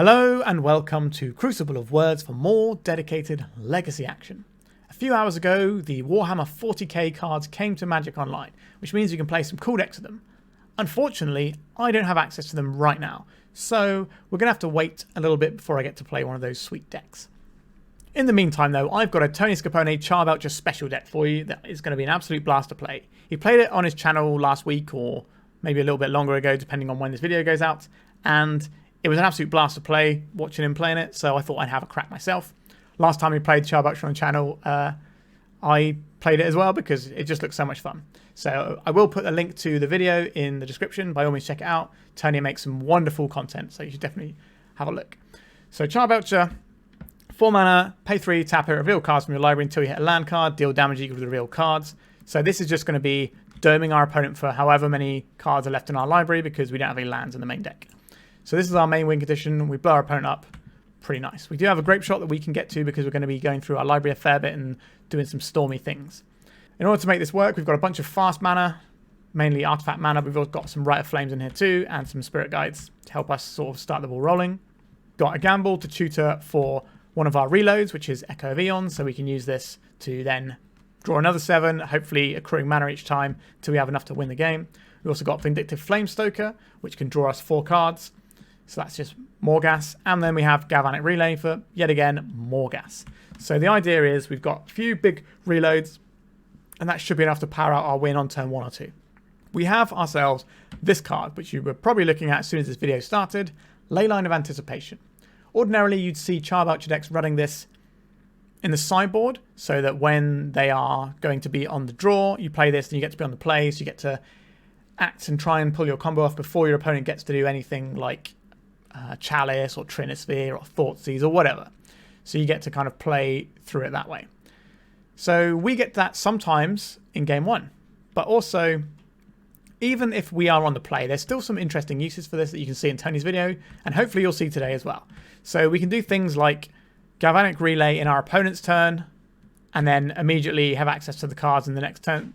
Hello and welcome to Crucible of Words for more dedicated legacy action. A few hours ago, the Warhammer 40k cards came to Magic Online, which means you can play some cool decks with them. Unfortunately, I don't have access to them right now, so we're going to have to wait a little bit before I get to play one of those sweet decks. In the meantime though, I've got a TonyScapone Charbelcher special deck for you that is going to be an absolute blast to play. He played it on his channel last week or maybe a little bit longer ago depending on when this video goes out, and it was an absolute blast to play, watching him playing it, so I thought I'd have a crack myself. Last time he played Charbelcher on the channel, I played it as well because it just looks so much fun. So I will put a link to the video in the description. By all means, check it out. Tony makes some wonderful content, so you should definitely have a look. So Charbelcher, 4 mana, pay 3, tap it, reveal cards from your library until you hit a land card, deal damage equal to the reveal cards. So this is just going to be doming our opponent for however many cards are left in our library because we don't have any lands in the main deck. So this is our main win condition. We blow our opponent up. Pretty nice. We do have a Grapeshot that we can get to because we're going to be going through our library a fair bit and doing some stormy things. In order to make this work, we've got a bunch of fast mana, mainly artifact mana. We've also got some Rite of Flames in here too, and some Spirit Guides to help us sort of start the ball rolling. Got a gamble to tutor for one of our reloads, which is Echo of Eons, so we can use this to then draw another 7, hopefully accruing mana each time till we have enough to win the game. We've also got Vindictive Flamestoker, which can draw us 4 cards. So that's just more gas. And then we have Galvanic Relay for, yet again, more gas. So the idea is we've got a few big reloads, and that should be enough to power out our win on turn 1 or 2. We have ourselves this card, which you were probably looking at as soon as this video started, Leyline of Anticipation. Ordinarily, you'd see Charbelcher decks running this in the sideboard, so that when they are going to be on the draw, you play this and you get to be on the play, so you get to act and try and pull your combo off before your opponent gets to do anything like Chalice or Trinisphere or Thoughtseize or whatever. So you get to kind of play through it that way. So we get that sometimes in game 1. But also, even if we are on the play, there's still some interesting uses for this that you can see in Tony's video, and hopefully you'll see today as well. So we can do things like Galvanic Relay in our opponent's turn, and then immediately have access to the cards in the next turn,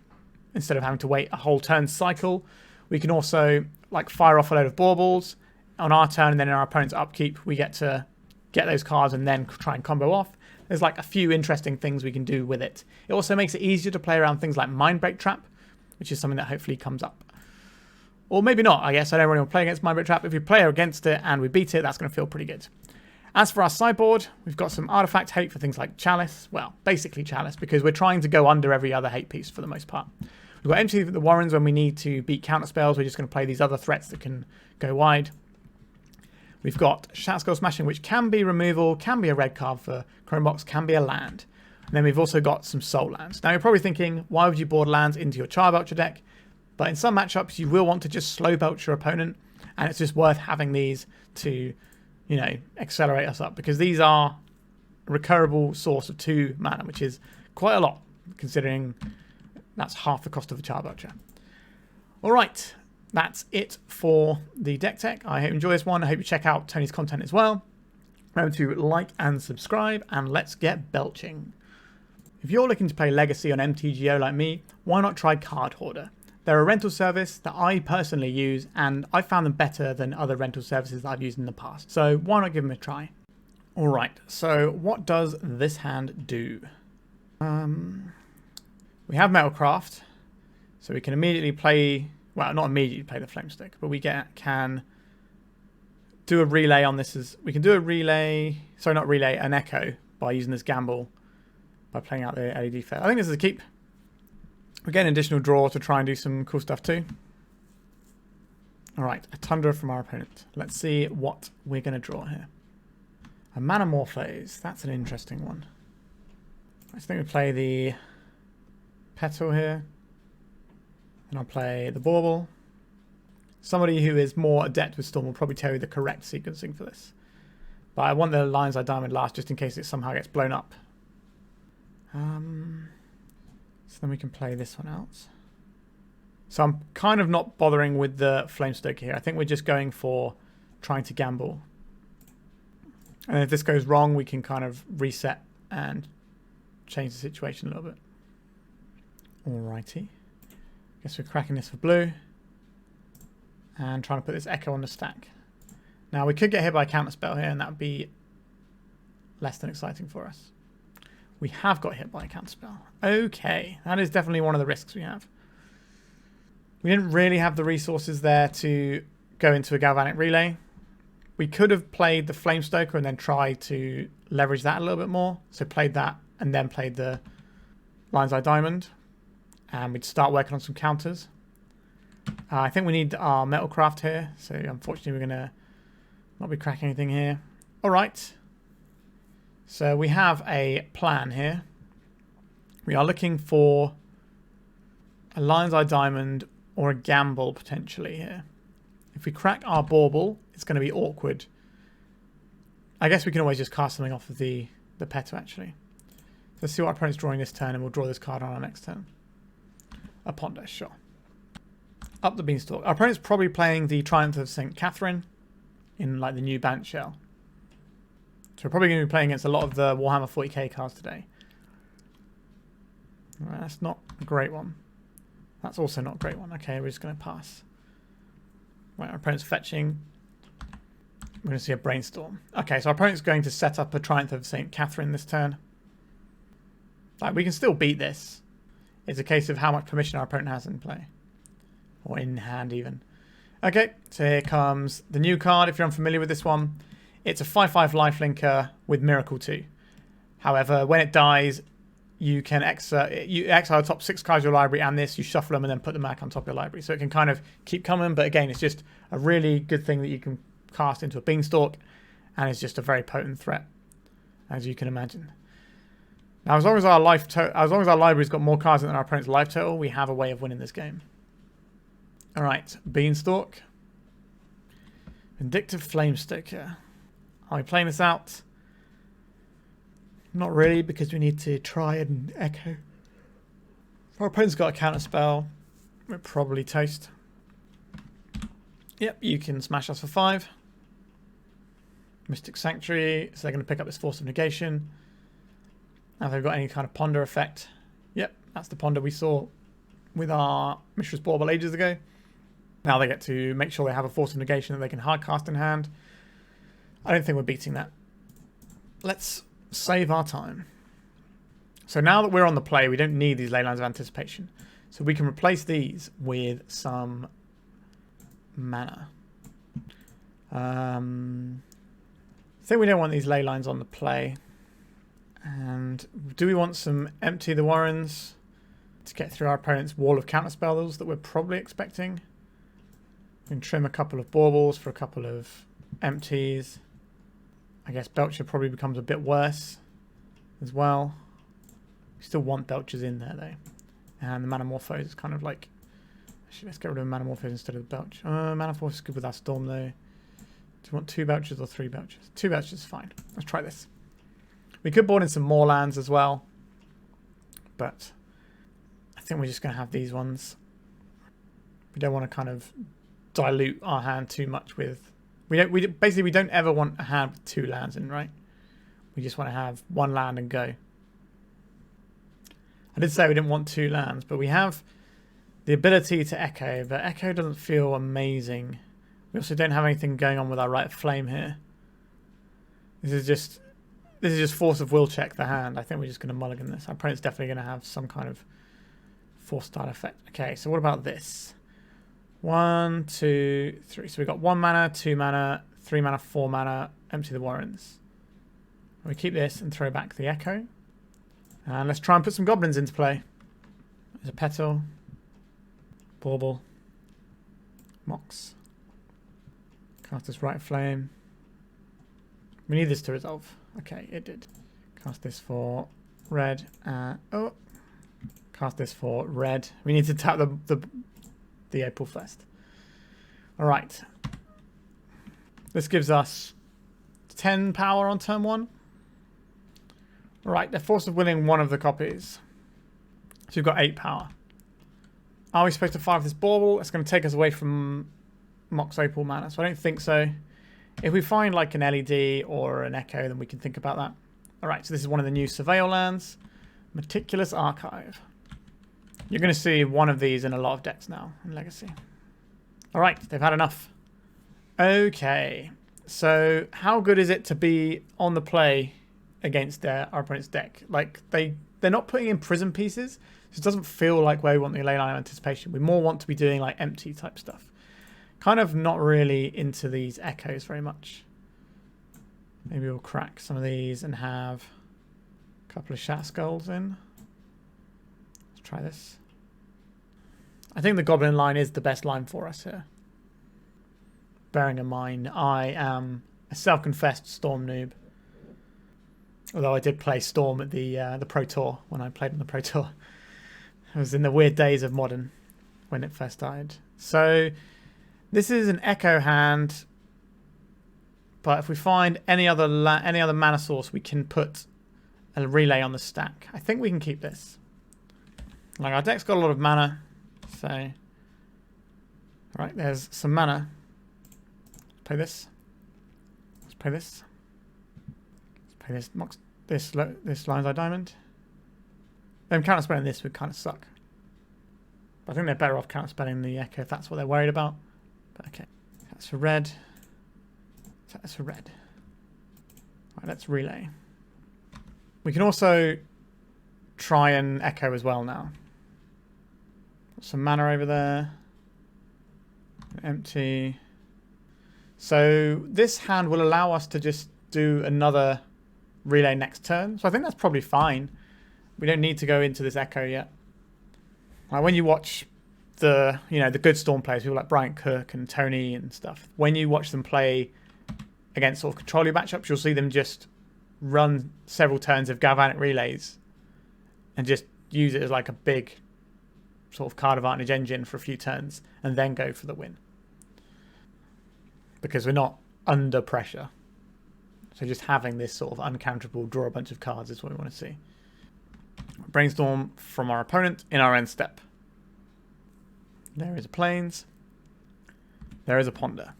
instead of having to wait a whole turn cycle. We can also like fire off a load of baubles on our turn, and then in our opponent's upkeep, we get to get those cards and then try and combo off. There's like a few interesting things we can do with it. It also makes it easier to play around things like Mindbreak Trap, which is something that hopefully comes up. Or maybe not, I guess. I don't really want to play against Mindbreak Trap. If you play against it and we beat it, that's going to feel pretty good. As for our sideboard, we've got some artifact hate for things like Chalice. Well, basically Chalice, because we're trying to go under every other hate piece for the most part. We've got empty the Warrens when we need to beat counter spells. We're just going to play these other threats that can go wide. We've got Shatterskull Smashing, which can be removal, can be a red card for Chrome Mox, can be a land. And then we've also got some soul lands. Now you're probably thinking, why would you board lands into your Charbelcher deck? But in some matchups, you will want to just slow belch your opponent, and it's just worth having these to, you know, accelerate us up, because these are a recurable source of 2 mana, which is quite a lot, considering that's half the cost of a Charbelcher. All right. That's it for the deck tech. I hope you enjoy this one. I hope you check out Tony's content as well. Remember to like and subscribe, and let's get belching. If you're looking to play Legacy on MTGO like me, why not try Card Hoarder? They're a rental service that I personally use, and I found them better than other rental services that I've used in the past. So why not give them a try? All right, so what does this hand do? We have Metalcraft, so we can immediately play... Well, not immediately play the Flamestoker, but we can do a relay on this. We can do a relay, sorry, not relay, an echo by using this gamble by playing out the LED fair. I think this is a keep. We get an additional draw to try and do some cool stuff too. All right, a Tundra from our opponent. Let's see what we're going to draw here. A Manamorphose. That's an interesting one. I think we play the Petal here. And I'll play the Bauble. Somebody who is more adept with Storm will probably tell you the correct sequencing for this. But I want the lines I diamond last just in case it somehow gets blown up. So then we can play this one out. So I'm kind of not bothering with the Flamestoker here. I think we're just going for trying to gamble. And if this goes wrong, we can kind of reset and change the situation a little bit. Alrighty. Guess we're cracking this for blue. And trying to put this Echo on the stack. Now we could get hit by a counterspell here, and that would be less than exciting for us. We have got hit by a counterspell. Okay, that is definitely one of the risks we have. We didn't really have the resources there to go into a Galvanic Relay. We could have played the Flamestoker and then tried to leverage that a little bit more. So played that and then played the Lion's Eye Diamond. And we'd start working on some counters. I think we need our Metalcraft here. So unfortunately we're going to not be cracking anything here. Alright. So we have a plan here. We are looking for a Lion's Eye Diamond or a gamble potentially here. If we crack our Bauble, it's going to be awkward. I guess we can always just cast something off of the Petal actually. Let's see what our opponent's drawing this turn, and we'll draw this card on our next turn. A Ponder, sure. Up the Beanstalk. Our opponent's probably playing the Triumph of St. Catherine in like the new Bant Shell. So we're probably going to be playing against a lot of the Warhammer 40k cards today. Alright, that's not a great one. That's also not a great one. Okay, we're just going to pass. Right, our opponent's fetching. We're going to see a Brainstorm. Okay, so our opponent's going to set up a Triumph of St. Catherine this turn. Like, we can still beat this. It's a case of how much permission our opponent has in play. Or in hand, even. Okay, so here comes the new card. If you're unfamiliar with this one, it's a 5/5 lifelinker with Miracle 2. However, when it dies, you can exile the top 6 cards of your library and this, you shuffle them and then put them back on top of your library. So it can kind of keep coming, but again, it's just a really good thing that you can cast into a Beanstalk, and it's just a very potent threat, as you can imagine. Now, as long as our library's got more cards than our opponent's life total, we have a way of winning this game. Alright, Beanstalk. Vindictive Flamestoker. Are we playing this out? Not really, because we need to try and echo. If our opponent's got a counter spell, we're probably toast. Yep, you can smash us for 5. Mystic Sanctuary, so they're going to pick up this Force of Negation. Now if they've got any kind of Ponder effect. Yep, that's the Ponder we saw with our Mishra's Bauble ages ago. Now they get to make sure they have a Force of Negation that they can hard cast in hand. I don't think we're beating that. Let's save our time. So now that we're on the play, we don't need these Leyline of Anticipation. So we can replace these with some mana. I think we don't want these Leylines on the play. And do we want some Empty the Warrens to get through our opponent's wall of counterspells that we're probably expecting? We can trim a couple of Baubles for a couple of empties. I guess Belcher probably becomes a bit worse as well. We still want Belchers in there though. And the Manamorphose is kind of like... Actually, let's get rid of Manamorphose instead of Belch. Manamorphose is good with our Storm though. Do you want 2 Belchers or 3 Belchers? 2 Belchers is fine. Let's try this. We could board in some more lands as well. But I think we're just going to have these ones. We don't want to kind of dilute our hand too much with... We don't ever want a hand with 2 lands in, right? We just want to have 1 land and go. I did say we didn't want 2 lands, but we have the ability to Echo, but Echo doesn't feel amazing. We also don't have anything going on with our Rite of Flame here. This is just Force of Will check the hand. I think we're just going to mulligan this. Our opponent's definitely going to have some kind of force style effect. Okay, so what about this? 1, 2, 3. So we've got 1 mana, 2 mana, 3 mana, 4 mana, Empty the Warrens. We keep this and throw back the Echo. And let's try and put some goblins into play. There's a Petal, Bauble, Mox. Cast this Rite of Flame. We need this to resolve. Okay, it did. Cast this for red. Cast this for red. We need to tap the Opal first. Alright. This gives us 10 power on turn 1. Right, they're Force of Willing 1 of the copies. So we've got 8 power. Are we supposed to fire this Bauble? It's going to take us away from Mox Opal mana, so I don't think so. If we find like an LED or an Echo, then we can think about that. Alright, so this is one of the new Surveil lands. Meticulous Archive. You're going to see one of these in a lot of decks now in Legacy. Alright, they've had enough. Okay. So how good is it to be on the play against our opponent's deck? Like they're not putting in prison pieces, so it doesn't feel like where we want the Leyline of Anticipation. We more want to be doing like empty type stuff. Kind of not really into these echoes very much. Maybe we'll crack some of these and have a couple of Shatterskulls in. Let's try this. I think the Goblin line is the best line for us here. Bearing in mind, I am a self-confessed Storm noob. Although I did play Storm at the Pro Tour when I played on the Pro Tour. It was in the weird days of Modern when it first started. So this is an Echo hand, but if we find any other mana source, we can put a relay on the stack. I think we can keep this. Like our deck's got a lot of mana, so right, there's some mana. Let's play this. Let's play this. Let's play this. Mox. This Lion's Eye Diamond. Them counterspelling this would kind of suck. But I think they're better off counterspelling the Echo if that's what they're worried about. But okay, that's for red. That's for red. Right, let's relay. We can also try and Echo as well now. Got some mana over there. Empty. So this hand will allow us to just do another relay next turn. So I think that's probably fine. We don't need to go into this Echo yet. Like when you watch the good Storm players, people like Brian Cook and Tony and stuff, when you watch them play against sort of control your matchups, you'll see them just run several turns of Galvanic Relays and just use it as like a big sort of card advantage engine for a few turns and then go for the win. Because we're not under pressure. So just having this sort of uncounterable draw a bunch of cards is what we want to see. Brainstorm from our opponent in our end step. There is a Plains. There is a Ponder.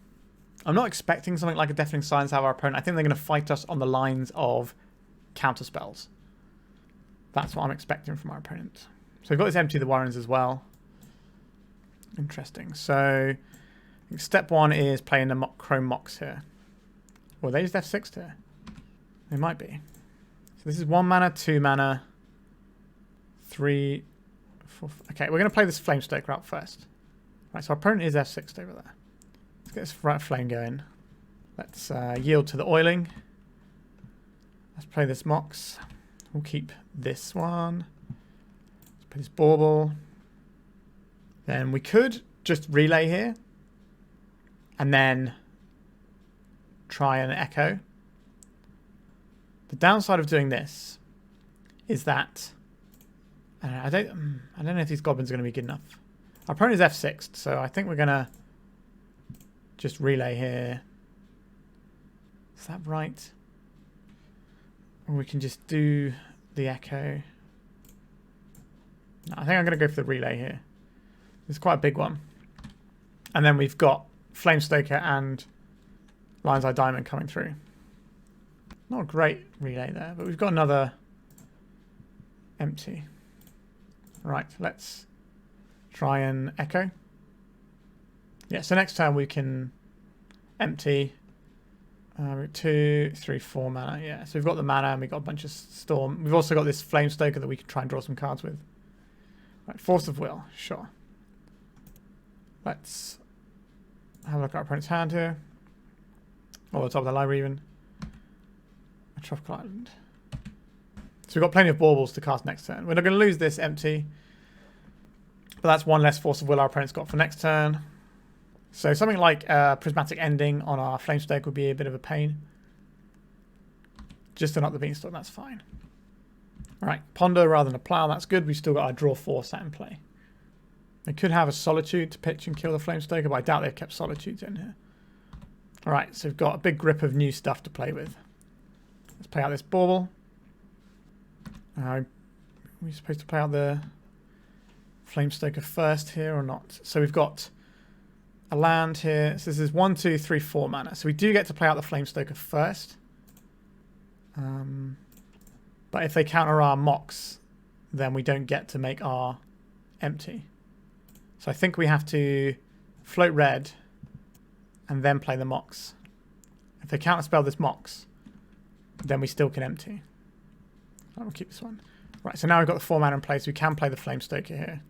I'm not expecting something like a Deafening Silence out of our opponent. I think they're going to fight us on the lines of counter spells. That's what I'm expecting from our opponent. So we've got this Empty the Warrens as well. Interesting. So I think step one is playing the Chrome Mox here. Well, they just F6 here. They might be. So this is 1 mana, 2 mana, 3, 4. Okay, we're going to play this Flamestoker out first. Right, so our opponent is F6 over there. Let's get this Rite of Flame going. Let's yield to the oiling. Let's play this Mox. We'll keep this one. Let's play this Bauble. Then we could just relay here. And then try and Echo. The downside of doing this is that I don't know if these goblins are going to be good enough. Our opponent is F6'd, so I think we're going to just relay here. Is that right? Or we can just do the Echo. No, I think I'm going to go for the relay here. It's quite a big one. And then we've got Flamestoker and Lion's Eye Diamond coming through. Not a great relay there, but we've got another empty. Right, let's try and Echo. Yeah, so next turn we can empty 2, 3, 4 mana. Yeah, so we've got the mana and we've got a bunch of Storm. We've also got this Flamestoker that we can try and draw some cards with. Right, Force of Will, sure. Let's have a look at our opponent's hand here. Or the top of the library even. A Tropical Island. So we've got plenty of baubles to cast next turn. We're not going to lose this empty. But that's one less Force of Will our opponent's got for next turn. So something like a Prismatic Ending on our Flamestoker would be a bit of a pain. Just to knock the Beanstalk, that's fine. Alright, Ponder rather than a Plow, that's good. We've still got our Draw 4 sat in play. They could have a Solitude to pitch and kill the Flamestoker, but I doubt they've kept Solitudes in here. Alright, so we've got a big grip of new stuff to play with. Let's play out this Bauble. Are we supposed to play out the Flamestoker first here or not? So we've got a land here. So this is 1, 2, 3, 4 mana. So we do get to play out the Flamestoker first. But if they counter our Mox, then we don't get to make our empty. So I think we have to float red and then play the Mox. If they counterspell this Mox, then we still can empty. I will keep this one. Right, so now we've got the 4 mana in place. We can play the Flamestoker here.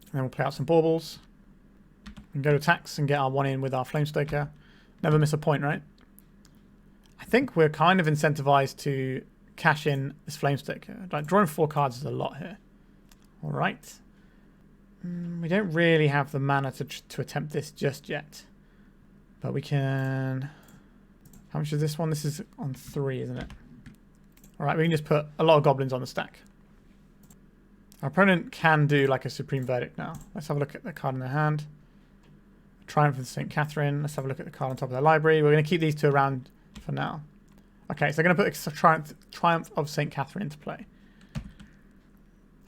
And then we'll play out some baubles. And go to attacks and get our 1 in with our Flamestoker. Never miss a point, right? I think we're kind of incentivized to cash in this Flamestoker. Like, drawing 4 cards is a lot here. Alright. We don't really have the mana to attempt this just yet. But we can... How much is this one? This is on 3, isn't it? Alright, we can just put a lot of goblins on the stack. Our opponent can do like a Supreme Verdict now. Let's have a look at the card in their hand. Triumph of St. Catherine. Let's have a look at the card on top of their library. We're going to keep these 2 around for now. Okay, so they're going to put the Triumph of St. Catherine into play.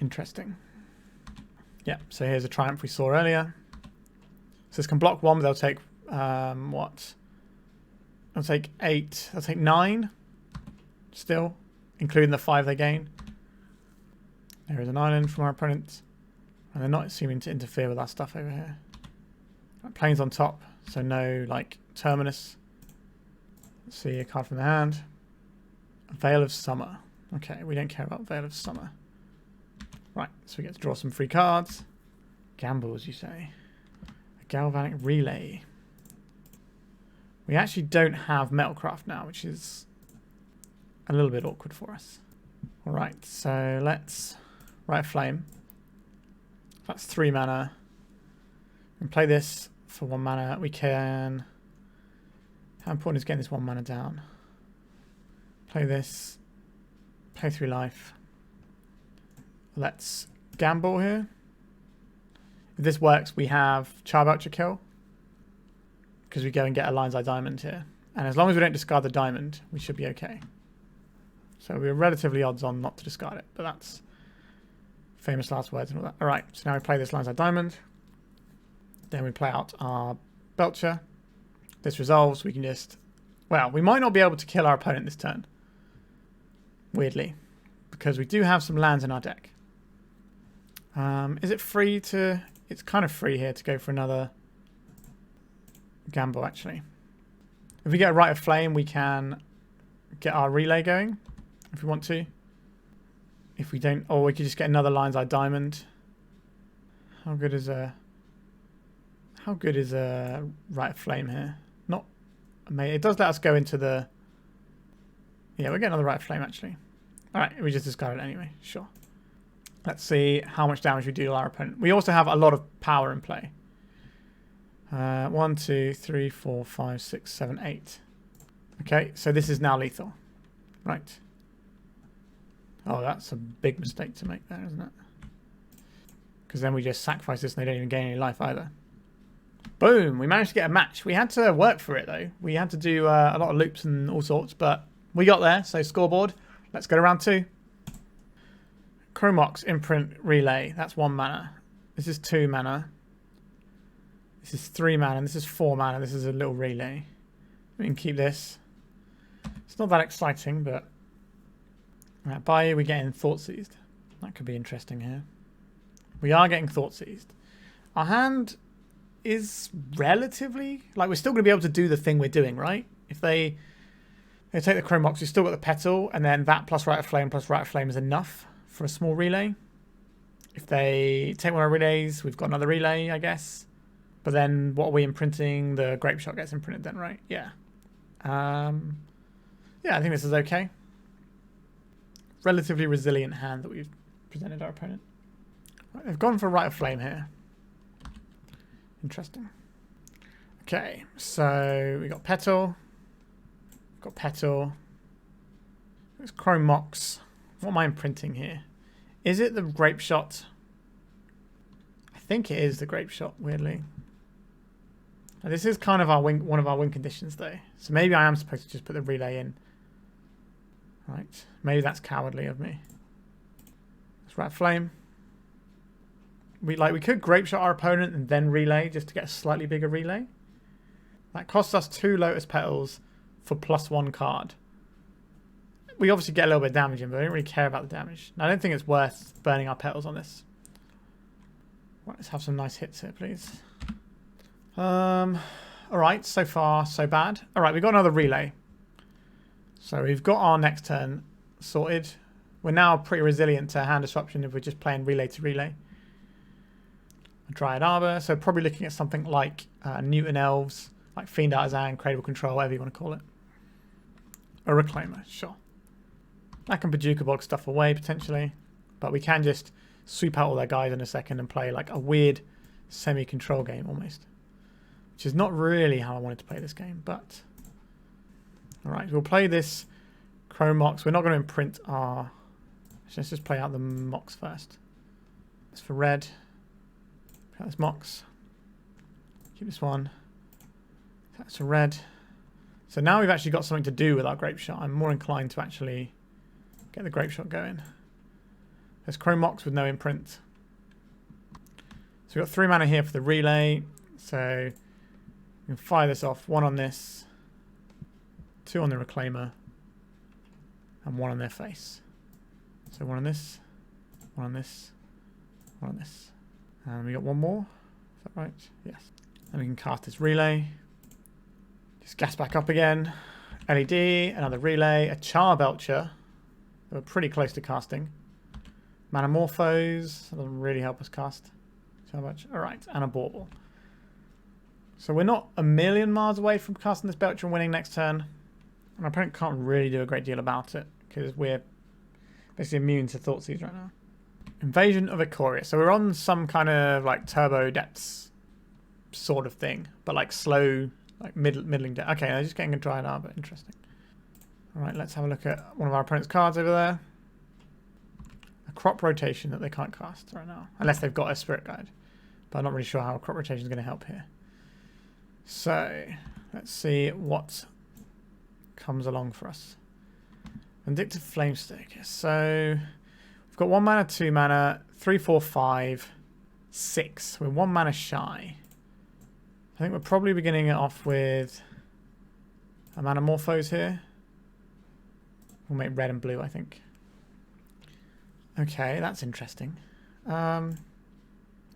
Interesting. Yeah, so here's a Triumph we saw earlier. So this can block 1, but they'll take, what? They'll take 8. They'll take 9 still, including the 5 they gain. There is an island from our opponent. And they're not seeming to interfere with our stuff over here. Planes on top, so no like Terminus. Let's see a card from the hand. Veil of Summer. Okay, we don't care about Veil of Summer. Right, so we get to draw some free cards. Gamble, as you say. A Galvanic Relay. We actually don't have Metalcraft now, which is a little bit awkward for us. Alright, so let's Rite of Flame. That's 3 mana. We can play this for 1 mana. We can... How important is getting this 1 mana down? Play this. Play 3 life. Let's gamble here. If this works, we have Charbelcher kill. Because we go and get a Lion's Eye Diamond here. And as long as we don't discard the diamond, we should be okay. So we're relatively odds on not to discard it. But that's famous last words and all that. Alright, so now we play this Lion's Eye Diamond. Then we play out our Belcher. This resolves. We can just... Well, we might not be able to kill our opponent this turn. Weirdly. Because we do have some lands in our deck. Is it free to... It's kind of free here to go for another gamble, actually. If we get a Rite of Flame, we can get our relay going. If we want to. If we don't... Or we could just get another Lion's Eye Diamond. How good is a... How good is a Rite of Flame here? Not amazing. It does let us go into the... Yeah, we'll get another Rite of Flame, actually. Alright, we just discard it anyway. Sure. Let's see how much damage we do to our opponent. We also have a lot of power in play. 1, 2, 3, 4, 5, 6, 7, 8. Okay, so this is now lethal. Right. Oh, that's a big mistake to make there, isn't it? Because then we just sacrifice this and they don't even gain any life either. Boom! We managed to get a match. We had to work for it, though. We had to do a lot of loops and all sorts, but we got there. So scoreboard. Let's go to round 2. Chrome Mox Imprint Relay. That's 1 mana. This is 2 mana. This is 3 mana. This is 4 mana. This is a little relay. We can keep this. It's not that exciting, but... Right, by we getting Thought Seized. That could be interesting here. We are getting Thought Seized. Our hand is relatively... Like, we're still going to be able to do the thing we're doing, right? If they take the Chrome Mox, we've still got the Petal, and then that plus Rite of Flame plus Rite of Flame is enough for a small relay. If they take one of our relays, we've got another relay, I guess. But then what are we imprinting? The Grapeshot gets imprinted then, right? Yeah. Yeah, I think this is okay. Relatively resilient hand that we've presented our opponent. Right, they've gone for Rite of Flame here. Interesting. Okay, so we got Petal. We've got Petal. It's Chrome Mox. What am I imprinting here? Is it the Grapeshot? I think it is the Grapeshot, weirdly. Now, this is kind of our win, one of our win conditions, though. So maybe I am supposed to just put the relay in. Right. Maybe that's cowardly of me. Let's Rite of Flame. We could Grapeshot our opponent and then relay just to get a slightly bigger relay. That costs us 2 Lotus Petals for +1 card. We obviously get a little bit of damage in, but I don't really care about the damage. I don't think it's worth burning our petals on this. Right, let's have some nice hits here, please. All right, so far so bad. All right, we've got another relay. So we've got our next turn sorted. We're now pretty resilient to hand disruption if we're just playing relay to relay. Dryad Arbor, so probably looking at something like Newton Elves, like Fiend Artisan, Cradle Control, whatever you want to call it. A Reclaimer, sure. That can Paducah Bog stuff away potentially, but we can just sweep out all their guys in a second and play like a weird semi-control game almost. Which is not really how I wanted to play this game, but... Alright, we'll play this Chrome Mox. We're not going to imprint our... Let's just play out the Mox first. That's for red. Play out this Mox. Keep this one. That's a red. So now we've actually got something to do with our Grapeshot. I'm more inclined to actually get the Grapeshot going. There's Chrome Mox with no imprint. So we've got 3 mana here for the relay. So we can fire this off. 1 on this. 2 on the Reclaimer. And 1 on their face. So 1 on this. 1 on this. 1 on this. And we got 1 more. Is that right? Yes. And we can cast this relay. Just gas back up again. LED, another relay, a Charbelcher. We're pretty close to casting. Manamorphose. That doesn't really help us cast. Charbelcher. Alright, and a Bauble. So we're not a million miles away from casting this Belcher and winning next turn. And our opponent can't really do a great deal about it because we're basically immune to Thoughtseize right now. Invasion of Ikoria. So we're on some kind of like turbo depths sort of thing, but like slow, like middling depth. Okay, they're just getting a Dryad Arbor. Interesting. Alright, let's have a look at one of our opponent's cards over there. A Crop Rotation that they can't cast right now, unless they've got a Spirit Guide. But I'm not really sure how a Crop Rotation is going to help here. So, let's see what comes along for us. Vindictive Flamestoker. So, we've got 1 mana, 2 mana, 3, 4, 5, 6. We're 1 mana shy. I think we're probably beginning it off with a Manamorphose here. We'll make red and blue, I think. Okay, that's interesting. Right,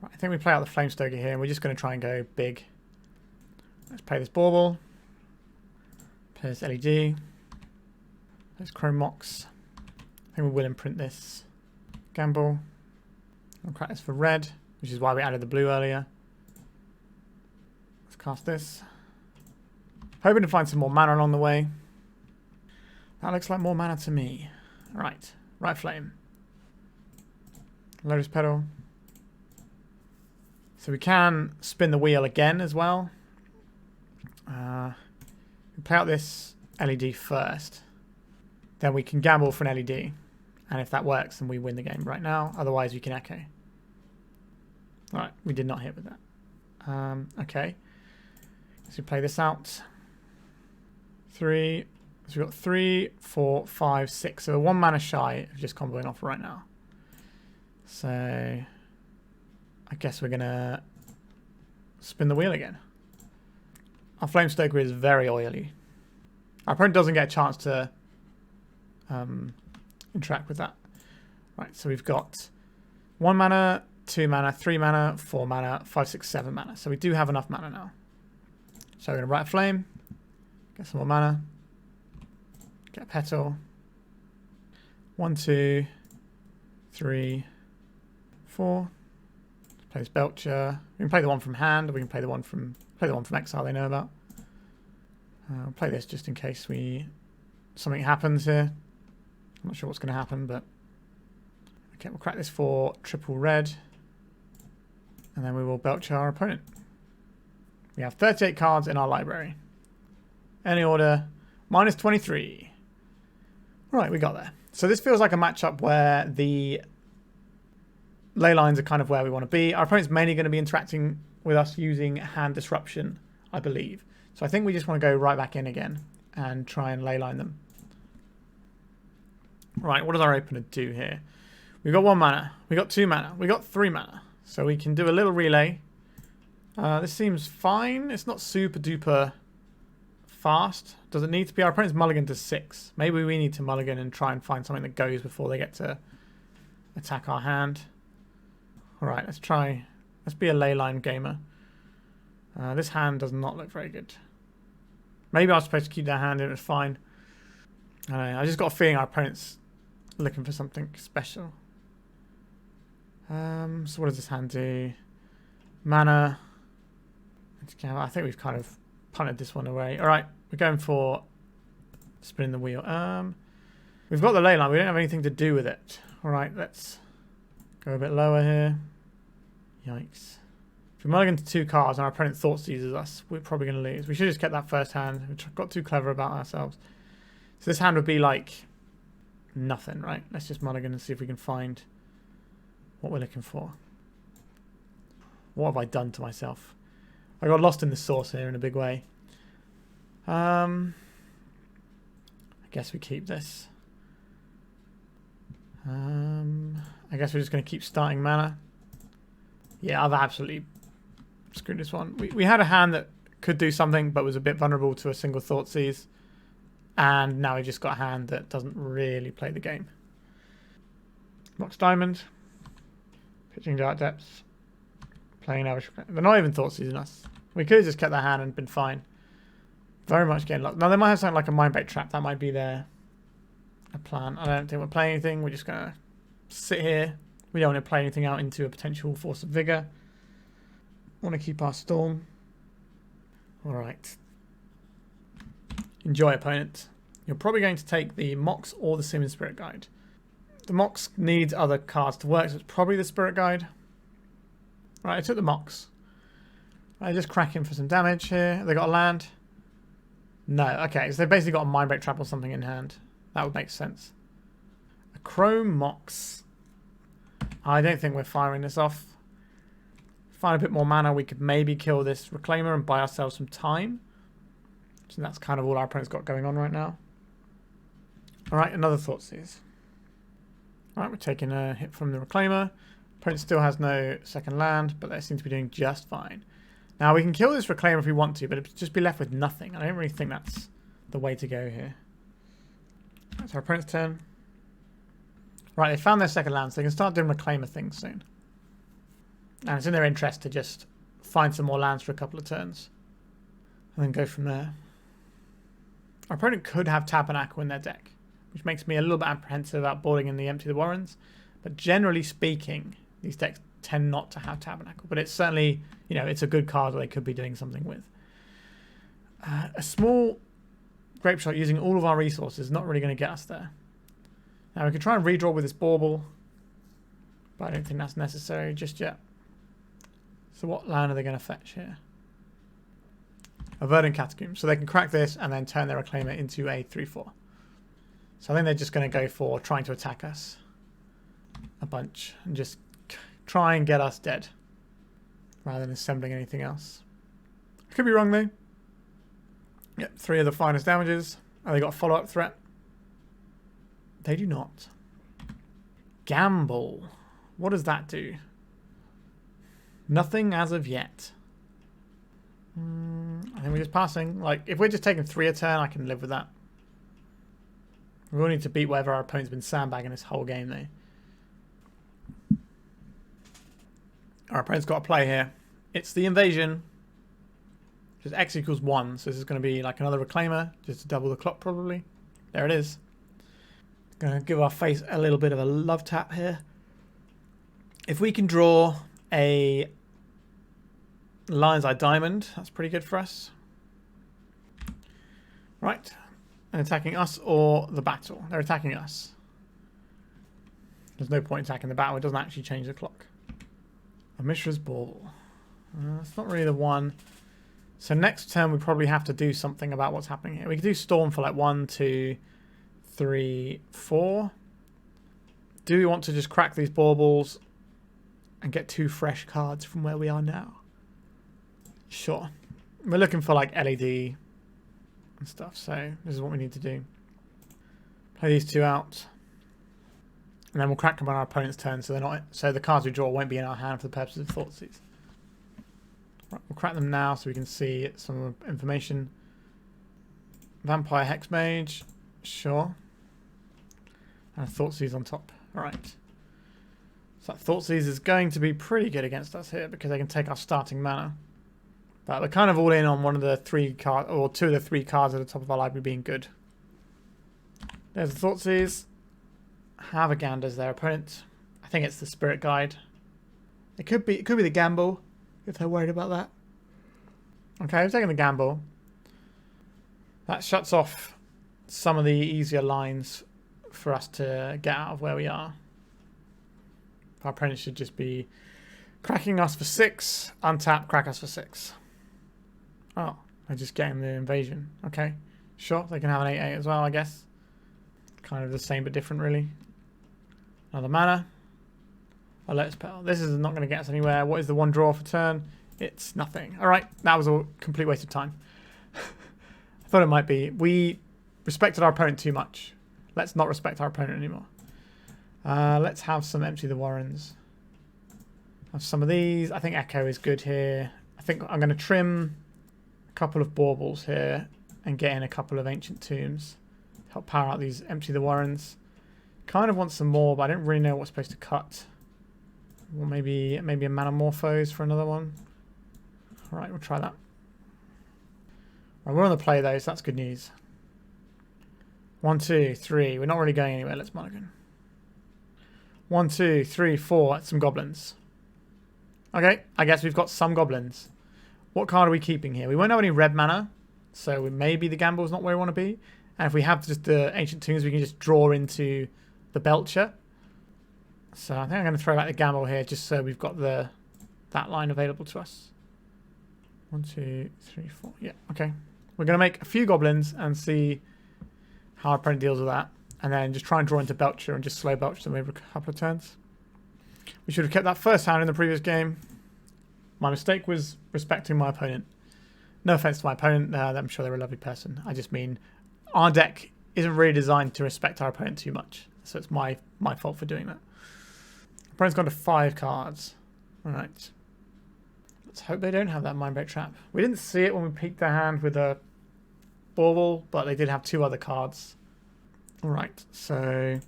I think we play out the Flamestoker here, and we're just going to try and go big. Let's play this Bauble. Play this LED. Play this Chrome Mox. I think we will imprint this. Gamble. I'll crack this for red, which is why we added the blue earlier. Let's cast this. Hoping to find some more mana along the way. That looks like more mana to me. Alright, Rite of Flame. Lotus Petal. So we can spin the wheel again as well. We play out this LED first. Then we can gamble for an LED. And if that works, then we win the game right now. Otherwise, we can echo. Alright, we did not hit with that. Okay. So we play this out. 3. So we've got 3, 4, 5, 6. So we're 1 mana shy of just comboing off right now. So I guess we're going to spin the wheel again. Our Flamestoker is very oily. Our opponent doesn't get a chance to interact with that. Right, so we've got 1 mana, 2 mana, 3 mana, 4 mana, 5, 6, 7 mana. So we do have enough mana now. So we're going to Rite of Flame, get some more mana, get a Petal. 1, 2, 3, 4. Let's play this Belcher. We can play the one from hand, or we can play the one from exile they know about. I'll play this just in case something happens here. I'm not sure what's going to happen, but okay, we'll crack this for triple red, and then we will Belcher our opponent. We have 38 cards in our library. Any order, minus 23. Right, we got there. So this feels like a matchup where the ley lines are kind of where we want to be. Our opponent's mainly going to be interacting with us using hand disruption, I believe. So I think we just want to go right back in again and try and ley line them. Right, what does our opener do here? We've got 1 mana. We've got 2 mana. We've got 3 mana. So we can do a little relay. This seems fine. It's not super duper fast. Does it need to be? Our opponent's mulligan to 6. Maybe we need to mulligan and try and find something that goes before they get to attack our hand. Alright, let's try. Let's be a ley line gamer. This hand does not look very good. Maybe I was supposed to keep that hand in, it was fine. I don't know, I just got a feeling our opponent's looking for something special. So what does this hand do? Mana. I think we've kind of punted this one away. Alright, we're going for spinning the wheel. We've got the ley line, we don't have anything to do with it. Alright, let's go a bit lower here. Yikes. If we mulligan to 2 cards and our opponent thought seizes us, we're probably going to lose. We should have just kept that first hand. We got too clever about ourselves. So this hand would be like nothing, right? Let's just mulligan and see if we can find what we're looking for. What have I done to myself? I got lost in the sauce here in a big way. I guess we keep this. I guess we're just going to keep starting mana. Yeah, I've absolutely screwed this one. We had a hand that could do something but was a bit vulnerable to a single Thoughtseize. And now we just got a hand that doesn't really play the game. Mox Diamond. Pitching Dark Depths. Playing Elvish. They're not even Thoughtseizing us. We could have just kept that hand and been fine. Very much getting locked. Now they might have something like a Mindbreak Trap. That might be a plan. I don't think we're playing anything. We're just going to sit here. We don't want to play anything out into a potential Force of Vigor. Want to keep our Storm. Alright. Enjoy, opponent. You're probably going to take the Mox or the Simian Spirit Guide. The Mox needs other cards to work, so it's probably the Spirit Guide. Right, I took the Mox. I just crack him for some damage here. They got a land? No, okay, so they've basically got a Mindbreak Trap or something in hand. That would make sense. A Chrome Mox. I don't think we're firing this off. Find a bit more mana, we could maybe kill this Reclaimer and buy ourselves some time. So that's kind of all our opponent's got going on right now. Alright, another Thoughtseize. Alright, we're taking a hit from the Reclaimer. Opponent still has no second land, but they seem to be doing just fine. Now we can kill this Reclaimer if we want to, but it'd just be left with nothing. I don't really think that's the way to go here. That's our opponent's turn. Right, they found their second land, so they can start doing Reclaimer things soon. And it's in their interest to just find some more lands for a couple of turns. And then go from there. Our opponent could have Tabernacle in their deck, which makes me a little bit apprehensive about boarding in the Empty the Warrens. But generally speaking, these decks tend not to have Tabernacle. But it's certainly, you know, it's a good card that they could be doing something with. A small Grapeshot using all of our resources is not really going to get us there. Now we can try and redraw with this Bauble, but I don't think that's necessary just yet. So what land are they going to fetch here? A Verdant Catacomb. So they can crack this and then turn their Reclaimer into a 3/4. So I think they're just going to go for trying to attack us a bunch and just try and get us dead rather than assembling anything else. I could be wrong though. Yep, 3 of the finest damages. Oh, they got a follow-up threat? They do not. Gamble. What does that do? Nothing as of yet. I think we're just passing. Like, if we're just taking 3 a turn, I can live with that. We will need to beat whatever our opponent's been sandbagging this whole game, though. Our opponent's got a play here. It's the Invasion. Just X equals 1. So this is going to be like another Reclaimer, just to double the clock, probably. There it is. Going to give our face a little bit of a love tap here. If we can draw a Lion's Eye Diamond, that's pretty good for us. Right. And attacking us or the battle? They're attacking us. There's no point attacking the battle. It doesn't actually change the clock. A Mishra's Bauble. It's not really the one. So next turn we probably have to do something about what's happening here. We could do Storm for like 1, 2, 3, 4. Do we want to just crack these Baubles and get 2 fresh cards from where we are now? Sure. We're looking for like LED and stuff, so this is what we need to do. Play these 2 out. And then we'll crack them on our opponent's turn so they're not, so the cards we draw won't be in our hand for the purposes of Thoughtseize. Right, we'll crack them now so we can see some information. Vampire Hexmage, sure. And a Thoughtseize on top. Alright. So that Thoughtseize is going to be pretty good against us here because they can take our starting mana. But we're kind of all in on one of the 3 cards, or 2 of the 3 cards at the top of our library being good. There's the Thoughtseize. Have a gander as their opponent. I think it's the Spirit Guide. It could be the Gamble, if they're worried about that. Okay, I'm taking the Gamble. That shuts off some of the easier lines for us to get out of where we are. Our opponent should just be cracking us for 6, untap, crack us for 6. Oh, they're just getting the invasion. Okay, sure, they can have an 8/8 as well, I guess. Kind of the same but different, really. Another mana. A Lotus Petal. This is not going to get us anywhere. What is the 1 draw for turn? It's nothing. Alright, that was a complete waste of time. I thought it might be. We respected our opponent too much. Let's not respect our opponent anymore. Let's have some Empty the Warrens. Have some of these. I think Echo is good here. I think I'm going to trim a couple of Baubles here and get in a couple of Ancient Tombs. Help power out these Empty the Warrens. Kind of want some more, but I don't really know what's supposed to cut. Or maybe a Manamorphose for another one. Alright, we'll try that. Right, we're on the play though, so that's good news. 1, 2, 3. We're not really going anywhere. Let's mulligan. 1, 2, 3, 4. That's some goblins. Okay, I guess we've got some goblins. What card are we keeping here? We won't have any red mana, so maybe the Gamble's not where we want to be. And if we have just the Ancient Tombs, we can just draw into the Belcher. So I think I'm going to throw back the Gamble here just so we've got that line available to us. 1, 2, 3, 4. Yeah, okay. We're going to make a few goblins and see how our opponent deals with that. And then just try and draw into Belcher and just slow Belcher them over a couple of turns. We should have kept that first hand in the previous game. My mistake was respecting my opponent. No offense to my opponent. I'm sure they're a lovely person. I just mean our deck isn't really designed to respect our opponent too much. So it's my fault for doing that. Opponent's gone to 5 cards. Alright. Let's hope they don't have that Mindbreak Trap. We didn't see it when we peeked their hand with a Bauble, but they did have 2 other cards. Alright, so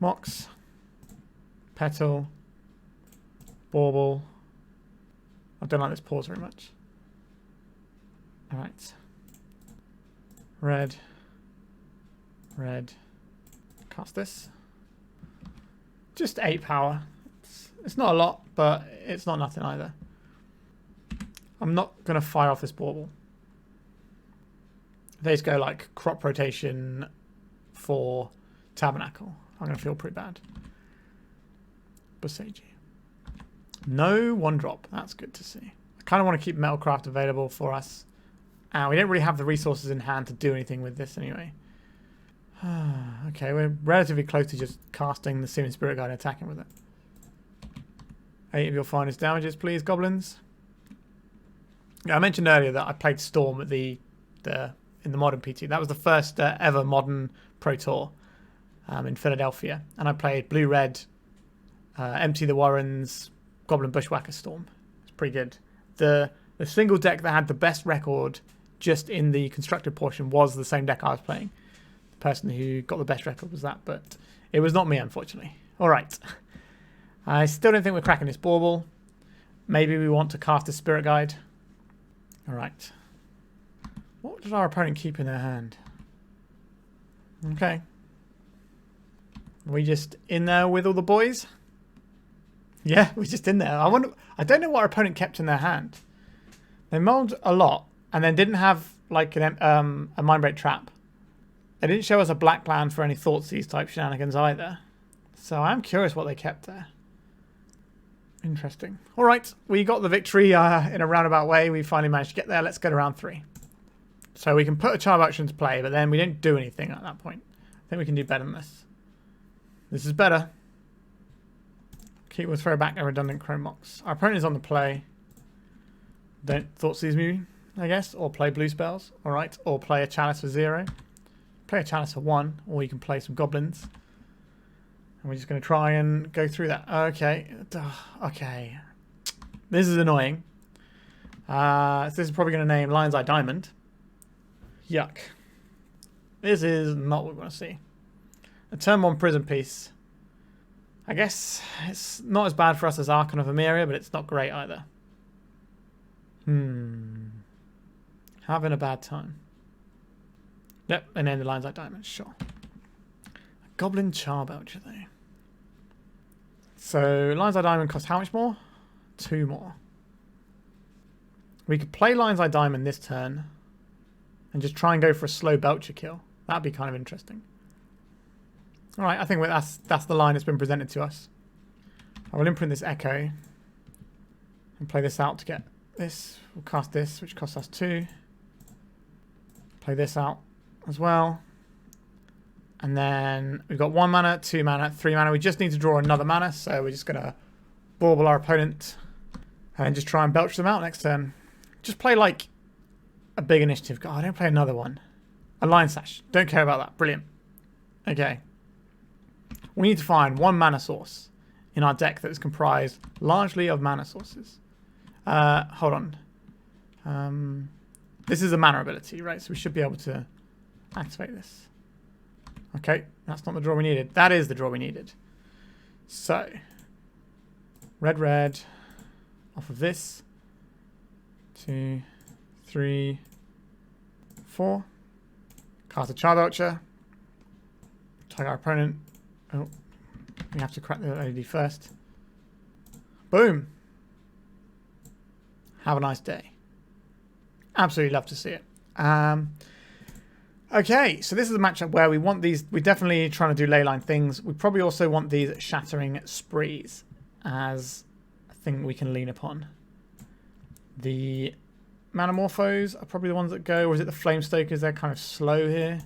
Mox, Petal, Bauble. I don't like this pause very much. Alright. Red. Red. Cast this. Just 8 power. It's not a lot, but it's not nothing either. I'm not going to fire off this Bauble. If they just go like crop rotation for Tabernacle, I'm going to feel pretty bad. Boseiji. No 1-drop. That's good to see. I kind of want to keep Metalcraft available for us. And we don't really have the resources in hand to do anything with this anyway. Okay, we're relatively close to just casting the Simian Spirit Guide and attacking with it. 8 of your finest damages, please, goblins. Yeah, I mentioned earlier that I played Storm at in the modern PT. That was the first ever modern Pro Tour in Philadelphia, and I played Blue-Red, Empty the Warrens, Goblin Bushwhacker Storm. It's pretty good. The single deck that had the best record just in the constructed portion was the same deck I was playing. The person who got the best record was that, but it was not me, unfortunately. All right. I still don't think we're cracking this Bauble. Maybe we want to cast a Spirit Guide. All right. What did our opponent keep in their hand? Okay. Are we just in there with all the boys? Yeah, we're just in there. I don't know what our opponent kept in their hand. They mulled a lot and then didn't have like a Mindbreak Trap. They didn't show us a black land for any Thoughtseize type shenanigans either. So I'm curious what they kept there. Interesting. All right, we got the victory in a roundabout way. We finally managed to get there. Let's go to round 3. So we can put a Charbelcher into play, but then we don't do anything at that point. I think we can do better than this. This is better. We'll throw back a redundant Chrome Mox. Our opponent is on the play. Don't Thoughtseize me, I guess, or play blue spells. All right, or play a Chalice for 0. Play a Chalice for 1, or you can play some goblins. And we're just going to try and go through that. Okay. Okay. This is annoying. So this is probably going to name Lion's Eye Diamond. Yuck. This is not what we want to see. A turn 1 Prison Piece. I guess it's not as bad for us as Archon of Emeria, but it's not great either. Having a bad time. Yep, and then the lines like diamonds, sure. Goblin Charbelcher though. So Lines Eye Diamond cost how much more? 2 more. We could play Lines Eye Diamond this turn and just try and go for a slow Belcher kill. That'd be kind of interesting. Alright, I think that's the line that's been presented to us. I will imprint this Echo and play this out to get this. We'll cast this, which costs us 2. Play this out as well. And then we've got 1 mana, 2 mana, 3 mana. We just need to draw another mana, so we're just going to bauble our opponent and just try and belch them out next turn. Just play like a big initiative. God, I don't play another one. A Line Sash. Don't care about that. Brilliant. Okay. We need to find 1 mana source in our deck that is comprised largely of mana sources. Hold on. This is a mana ability, right? So we should be able to activate this. Okay, that's not the draw we needed. That is the draw we needed. So, red, off of this. 2, 3, 4. Cast a Charbelcher. Target our opponent. Oh, we have to crack the LED first. Boom. Have a nice day. Absolutely love to see it. Okay, so this is a matchup where we want these. We're definitely trying to do leyline things. We probably also want these Shattering Sprees as a thing we can lean upon. The Manamorphose are probably the ones that go, or is it the Flamestokers? They're kind of slow here.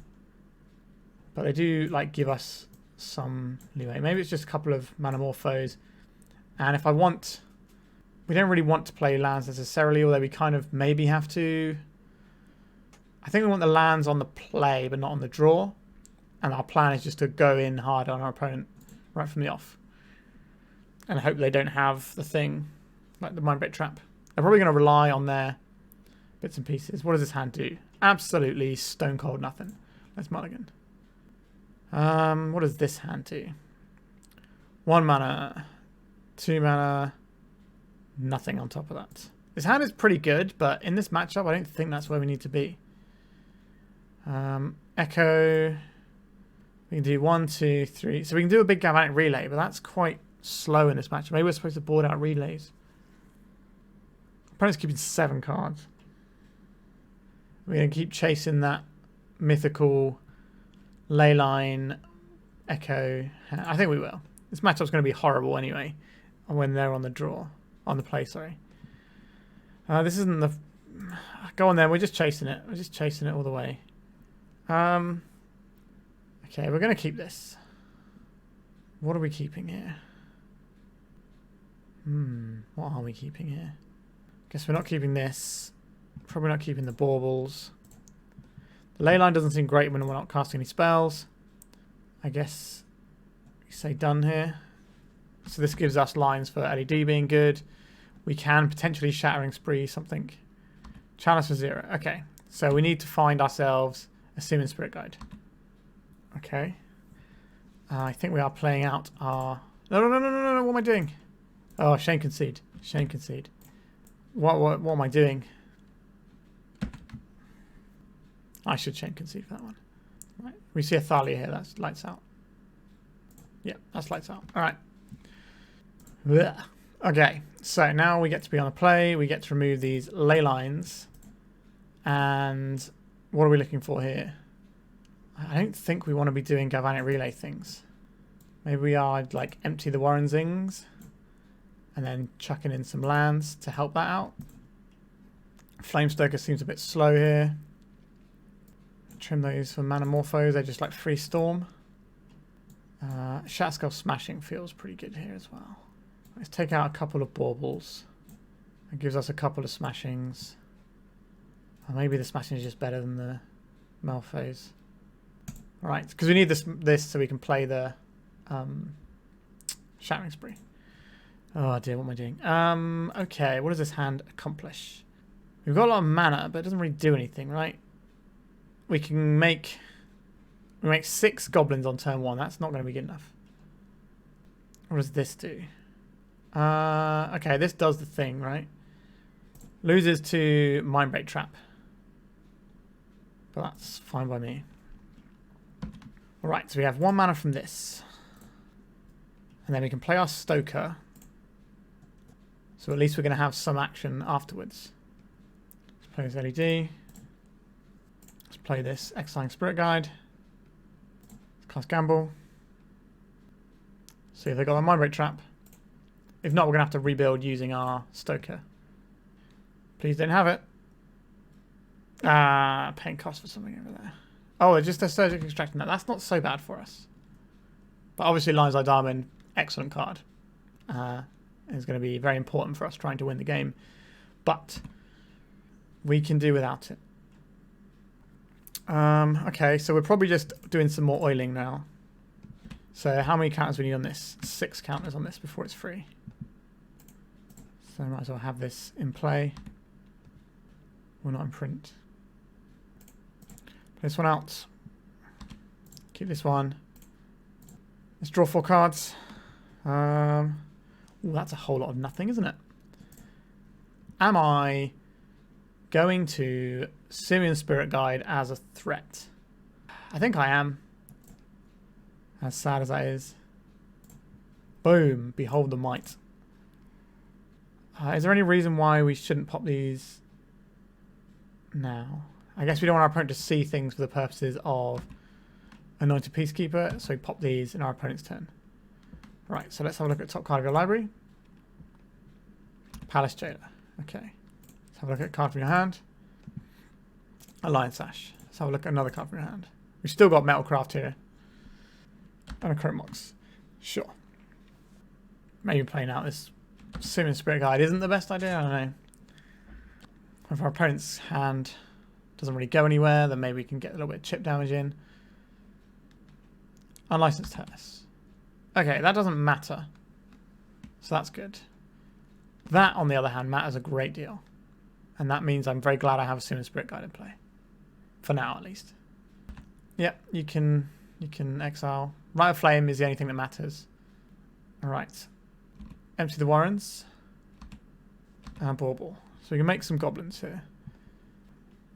But they do like give us some leeway. Maybe it's just a couple of Manamorphose. And if I want... We don't really want to play lands necessarily, although we kind of maybe have to. I think we want the lands on the play, but not on the draw. And our plan is just to go in hard on our opponent right from the off. And I hope they don't have the thing, like the Mindbreak Trap. They're probably going to rely on their bits and pieces. What does this hand do? Absolutely stone cold nothing. Let's mulligan. What does this hand do? 1 mana, 2 mana, nothing on top of that. This hand is pretty good, but in this matchup, I don't think that's where we need to be. Echo. We can do 1, 2, 3. So we can do a big Galvanic Relay, but that's quite slow in this matchup. Maybe we're supposed to board out relays. Opponent's keeping 7 cards. We're going to keep chasing that mythical Leyline Echo. I think we will. This matchup's going to be horrible anyway when they're on the draw. On the play, sorry. This isn't the... Go on then, we're just chasing it. We're just chasing it all the way. Okay, we're going to keep this. What are we keeping here? What are we keeping here? Guess we're not keeping this. Probably not keeping the baubles. The leyline doesn't seem great when we're not casting any spells. I guess we say done here. So this gives us lines for LED being good. We can potentially Shattering Spree something. Chalice for 0. Okay, so we need to find ourselves a Simian Spirit Guide. Okay. I think we are playing out our... No, what am I doing? Oh, Shame Concede. Shame Concede. What am I doing? I should Shame Concede for that one. Right. We see a Thalia here. That's lights out. Yeah, that's lights out. All right. Blech. Okay, so now we get to be on a play. We get to remove these ley lines. And what are we looking for here? I don't think we want to be doing Galvanic Relay things. Maybe we are like empty the Warren Zings and then chucking in some lands to help that out. Flamestoker seems a bit slow here. Trim those for Manamorphose. They're just like free storm. Shatterskull Smashing feels pretty good here as well. Let's take out a couple of baubles. It gives us a couple of smashings. Or maybe the smashing is just better than the Malphose. Right, because we need this so we can play the Shattering Spree. Oh dear, what am I doing? Okay, what does this hand accomplish? We've got a lot of mana, but it doesn't really do anything, right? We can make 6 goblins on turn 1. That's not going to be good enough. What does this do? Okay, this does the thing, right? Loses to Mindbreak Trap. But that's fine by me. Alright, so we have 1 mana from this. And then we can play our Stoker. So at least we're going to have some action afterwards. Let's play this LED. Let's play this Exiling Spirit Guide. Let's cast Gamble. See if they got a Mindbreak Trap. If not, we're going to have to rebuild using our Stoker. Please don't have it. Paying cost for something over there. Oh, it's just a Surgical Extraction. Now, that's not so bad for us. But obviously, Lion's Eye Diamond, excellent card. Is going to be very important for us trying to win the game. But we can do without it. Okay, so we're probably just doing some more oiling now. So how many counters we need on this? 6 counters on this before it's free. So I might as well have this in play. We're not in print. Play this one out. Keep this one. Let's draw 4 cards. Ooh, that's a whole lot of nothing, isn't it? Am I going to Simian Spirit Guide as a threat? I think I am. As sad as that is. Boom. Behold the might. Is there any reason why we shouldn't pop these now? I guess we don't want our opponent to see things for the purposes of Anointed Peacekeeper, so we pop these in our opponent's turn. Right, so let's have a look at the top card of your library. Palace Jailer. Okay. Let's have a look at a card from your hand. A Lion Sash. Let's have a look at another card from your hand. We've still got Metalcraft here. And a Chrome Mox. Sure. Maybe playing out this Simian Spirit Guide isn't the best idea, I don't know. If our opponent's hand doesn't really go anywhere, then maybe we can get a little bit of chip damage in. Unlicensed Terrace. Okay, that doesn't matter. So that's good. That, on the other hand, matters a great deal. And that means I'm very glad I have a Simian Spirit Guide in play. For now, at least. Yep, you can exile. Rite of Flame is the only thing that matters. Alright. Empty the Warrens. And Bauble. So we can make some goblins here.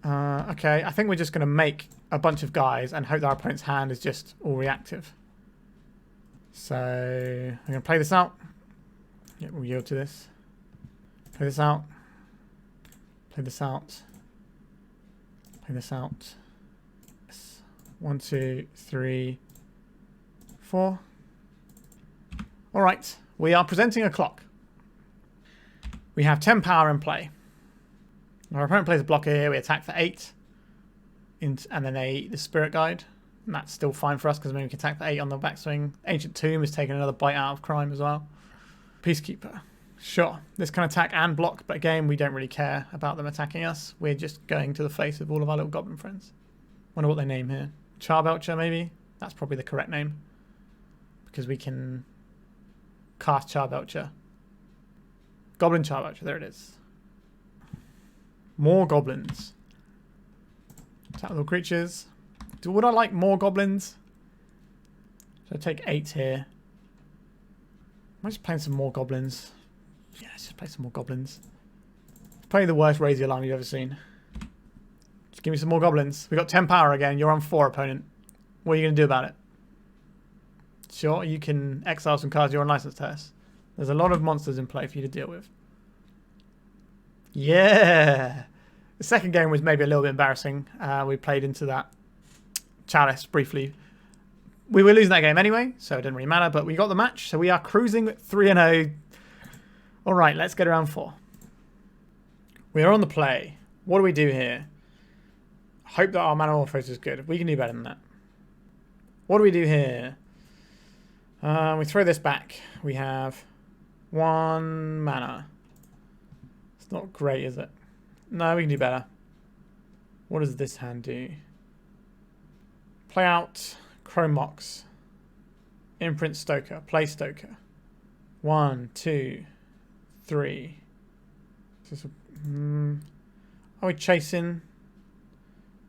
Okay, I think we're just going to make a bunch of guys and hope that our opponent's hand is just all reactive. So I'm going to play this out. Yeah, we'll yield to this. Play this out. Play this out. Play this out. 1, 2, 3, 4. All right, we are presenting a clock. We have 10 power in play. Our opponent plays a blocker here. We attack for 8. And then the Spirit Guide. And that's still fine for us because maybe we can attack for 8 on the backswing. Ancient Tomb is taking another bite out of crime as well. Peacekeeper. Sure, this can attack and block, but again, we don't really care about them attacking us. We're just going to the face of all of our little goblin friends. Wonder what they name here. Charbelcher, maybe? That's probably the correct name. Because we can cast Charbelcher. Goblin Charbelcher, there it is. More goblins. Attack with all creatures. Would I like more goblins? So I take 8 here. I'm just playing some more goblins. Yeah, let's just play some more goblins. Play the worst Razor line you've ever seen. Just give me some more goblins. We got 10 power again. You're on 4, opponent. What are you going to do about it? Sure, you can exile some cards. You're on License Test. There's a lot of monsters in play for you to deal with. Yeah! The second game was maybe a little bit embarrassing. We played into that Chalice briefly. We were losing that game anyway, so it didn't really matter, but we got the match, so we are cruising 3-0. All right, let's get around 4. We are on the play. What do we do here? Hope that our Manamorphose is good. We can do better than that. What do we do here? We throw this back. We have 1 mana. It's not great, is it? No, we can do better. What does this hand do? Play out Chrome Mox. Imprint Stoker. Play Stoker. 1, 2, 3. Are we chasing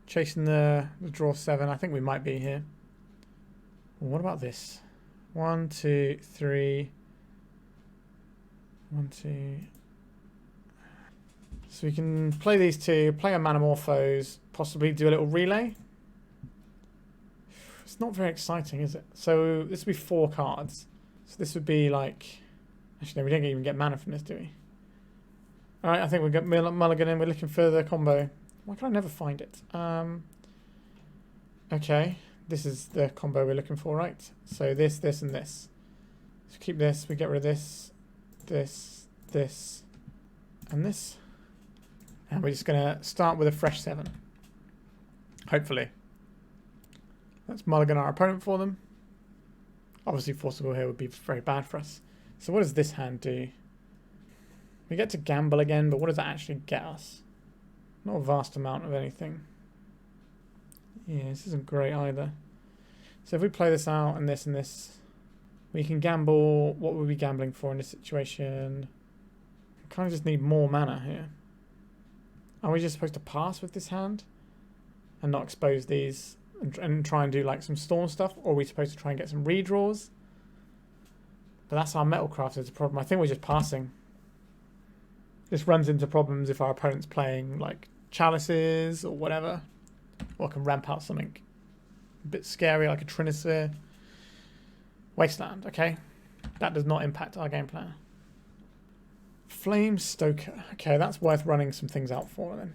the draw 7? I think we might be here. Well, what about this? 1, 2, 3. 1, 2. So we can play these two, play a Manamorphose, possibly do a little relay. It's not very exciting, is it? So this would be 4 cards. So this would be like... Actually, no, we don't even get mana from this, do we? Alright, I think we've got Mulligan in. We're looking for the combo. Why can I never find it? Okay, this is the combo we're looking for, right? So this, this, and this. So keep this, we get rid of this, this, this, and this. And we're just going to start with a fresh 7. Hopefully. Let's mulligan our opponent for them. Obviously, Forcible here would be very bad for us. So what does this hand do? We get to gamble again, but what does that actually get us? Not a vast amount of anything. Yeah, this isn't great either. So if we play this out and this, we can gamble. What would we be gambling for in this situation? We kind of just need more mana here. Are we just supposed to pass with this hand and not expose these and try and do like some storm stuff? Or are we supposed to try and get some redraws? But that's our Metalcraft is a problem. I think we're just passing. This runs into problems if our opponent's playing like chalices or whatever. Or can ramp out something a bit scary like a Trinisphere. Wasteland, okay. That does not impact our game plan. Flamestoker. Okay, that's worth running some things out for then.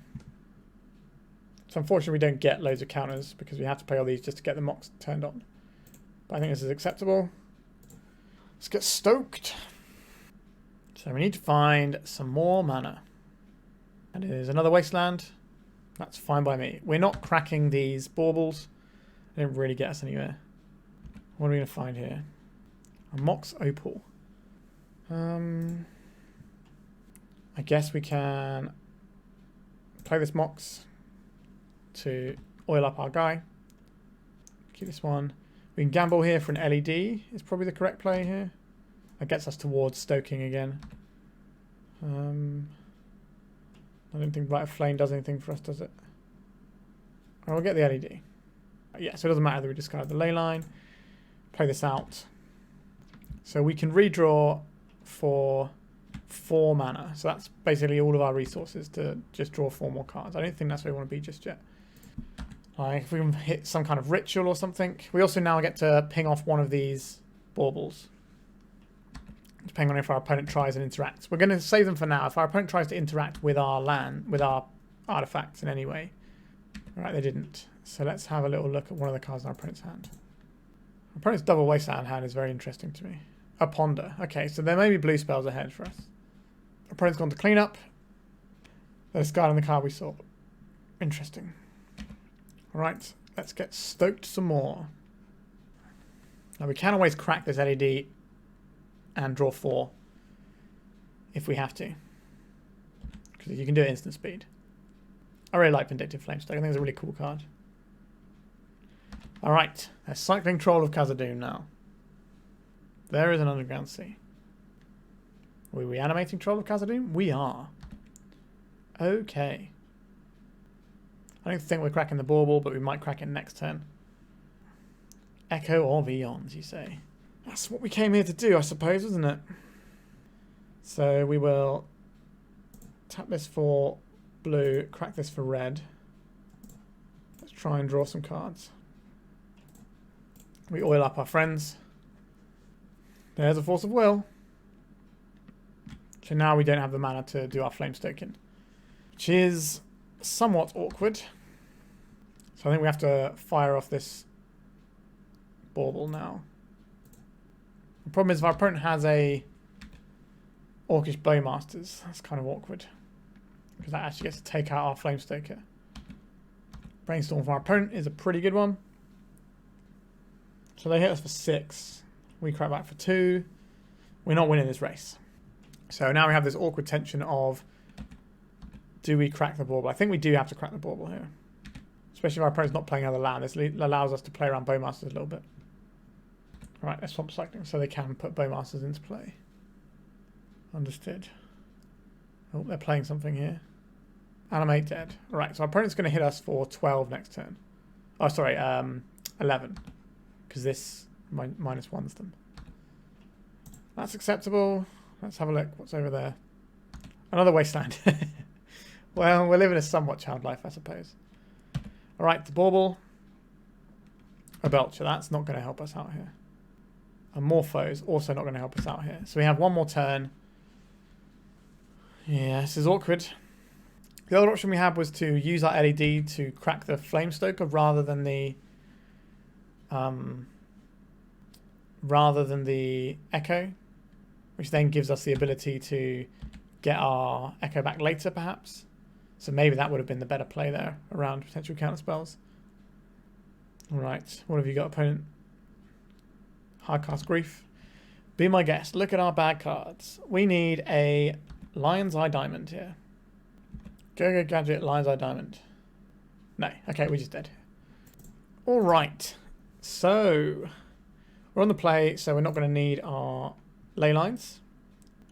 So unfortunately we don't get loads of counters because we have to play all these just to get the Mox turned on. But I think this is acceptable. Let's get stoked. So we need to find some more mana. And it is another Wasteland. That's fine by me. We're not cracking these baubles. They don't really get us anywhere. What are we going to find here? A Mox Opal. I guess we can play this Mox to oil up our guy. Keep this one. We can gamble here for an LED. It's probably the correct play here. That gets us towards stoking again. I don't think Rite of Flame does anything for us, does it? Oh, we'll get the LED. Yeah, so it doesn't matter that we discard the Leyline. Play this out. So we can redraw for 4 mana. So that's basically all of our resources to just draw 4 more cards. I don't think that's where we want to be just yet. Like if we can hit some kind of ritual or something. We also now get to ping off one of these baubles. Depending on if our opponent tries and interacts. We're going to save them for now. If our opponent tries to interact with our land, with our artifacts in any way. Alright, they didn't. So let's have a little look at one of the cards in our opponent's hand. Our opponent's double Wasteland hand is very interesting to me. A Ponder. Okay, so there may be blue spells ahead for us. Our opponent's gone to clean up. There's a guy on the card we saw. Interesting. Alright, let's get stoked some more. Now we can always crack this LED and draw 4 if we have to. Because you can do it instant speed. I really like Vindictive Flamestoker. I think it's a really cool card. Alright, a Cycling Troll of Khazad-dûm now. There is an Underground Sea. Are we reanimating Troll of Khazad-dûm? We are. Okay. I don't think we're cracking the Bauble, but we might crack it next turn. Echo of Eons, you say? That's what we came here to do, I suppose, isn't it? So we will tap this for blue, crack this for red. Let's try and draw some cards. We oil up our friends. There's a Force of Will. So now we don't have the mana to do our Flamestoking, which is somewhat awkward. So I think we have to fire off this Bauble now. The problem is if our opponent has a Orcish Bowmasters, that's kind of awkward. Because that actually gets to take out our Flamestoker. Brainstorm from our opponent is a pretty good one. So they hit us for 6. We crack back for 2. We're not winning this race. So now we have this awkward tension of, do we crack the Bauble? I think we do have to crack the Bauble here. Especially if our opponent's not playing other land. This allows us to play around Bowmasters a little bit. Alright, let's swap cycling so they can put Bowmasters into play. Understood. Oh, they're playing something here. Animate dead. Alright, so our opponent's going to hit us for 12 next turn. Oh, sorry, 11. Because this -1s them. That's acceptable. Let's have a look. What's over there? Another Wasteland. Well, we're living a somewhat child life, I suppose. Alright, the Bauble. A Belcher, that's not going to help us out here. A Morphose, also not going to help us out here. So we have one more turn. Yeah, this is awkward. The other option we had was to use our LED to crack the Flamestoker rather than the Echo, which then gives us the ability to get our Echo back later, perhaps. So maybe that would have been the better play there around potential counterspells. Alright, what have you got, opponent? Hardcast Grief. Be my guest. Look at our bad cards. We need a Lion's Eye Diamond here. Go Gadget, Lion's Eye Diamond. No, okay, we just did. Alright, so we're on the play, so we're not going to need our ley lines.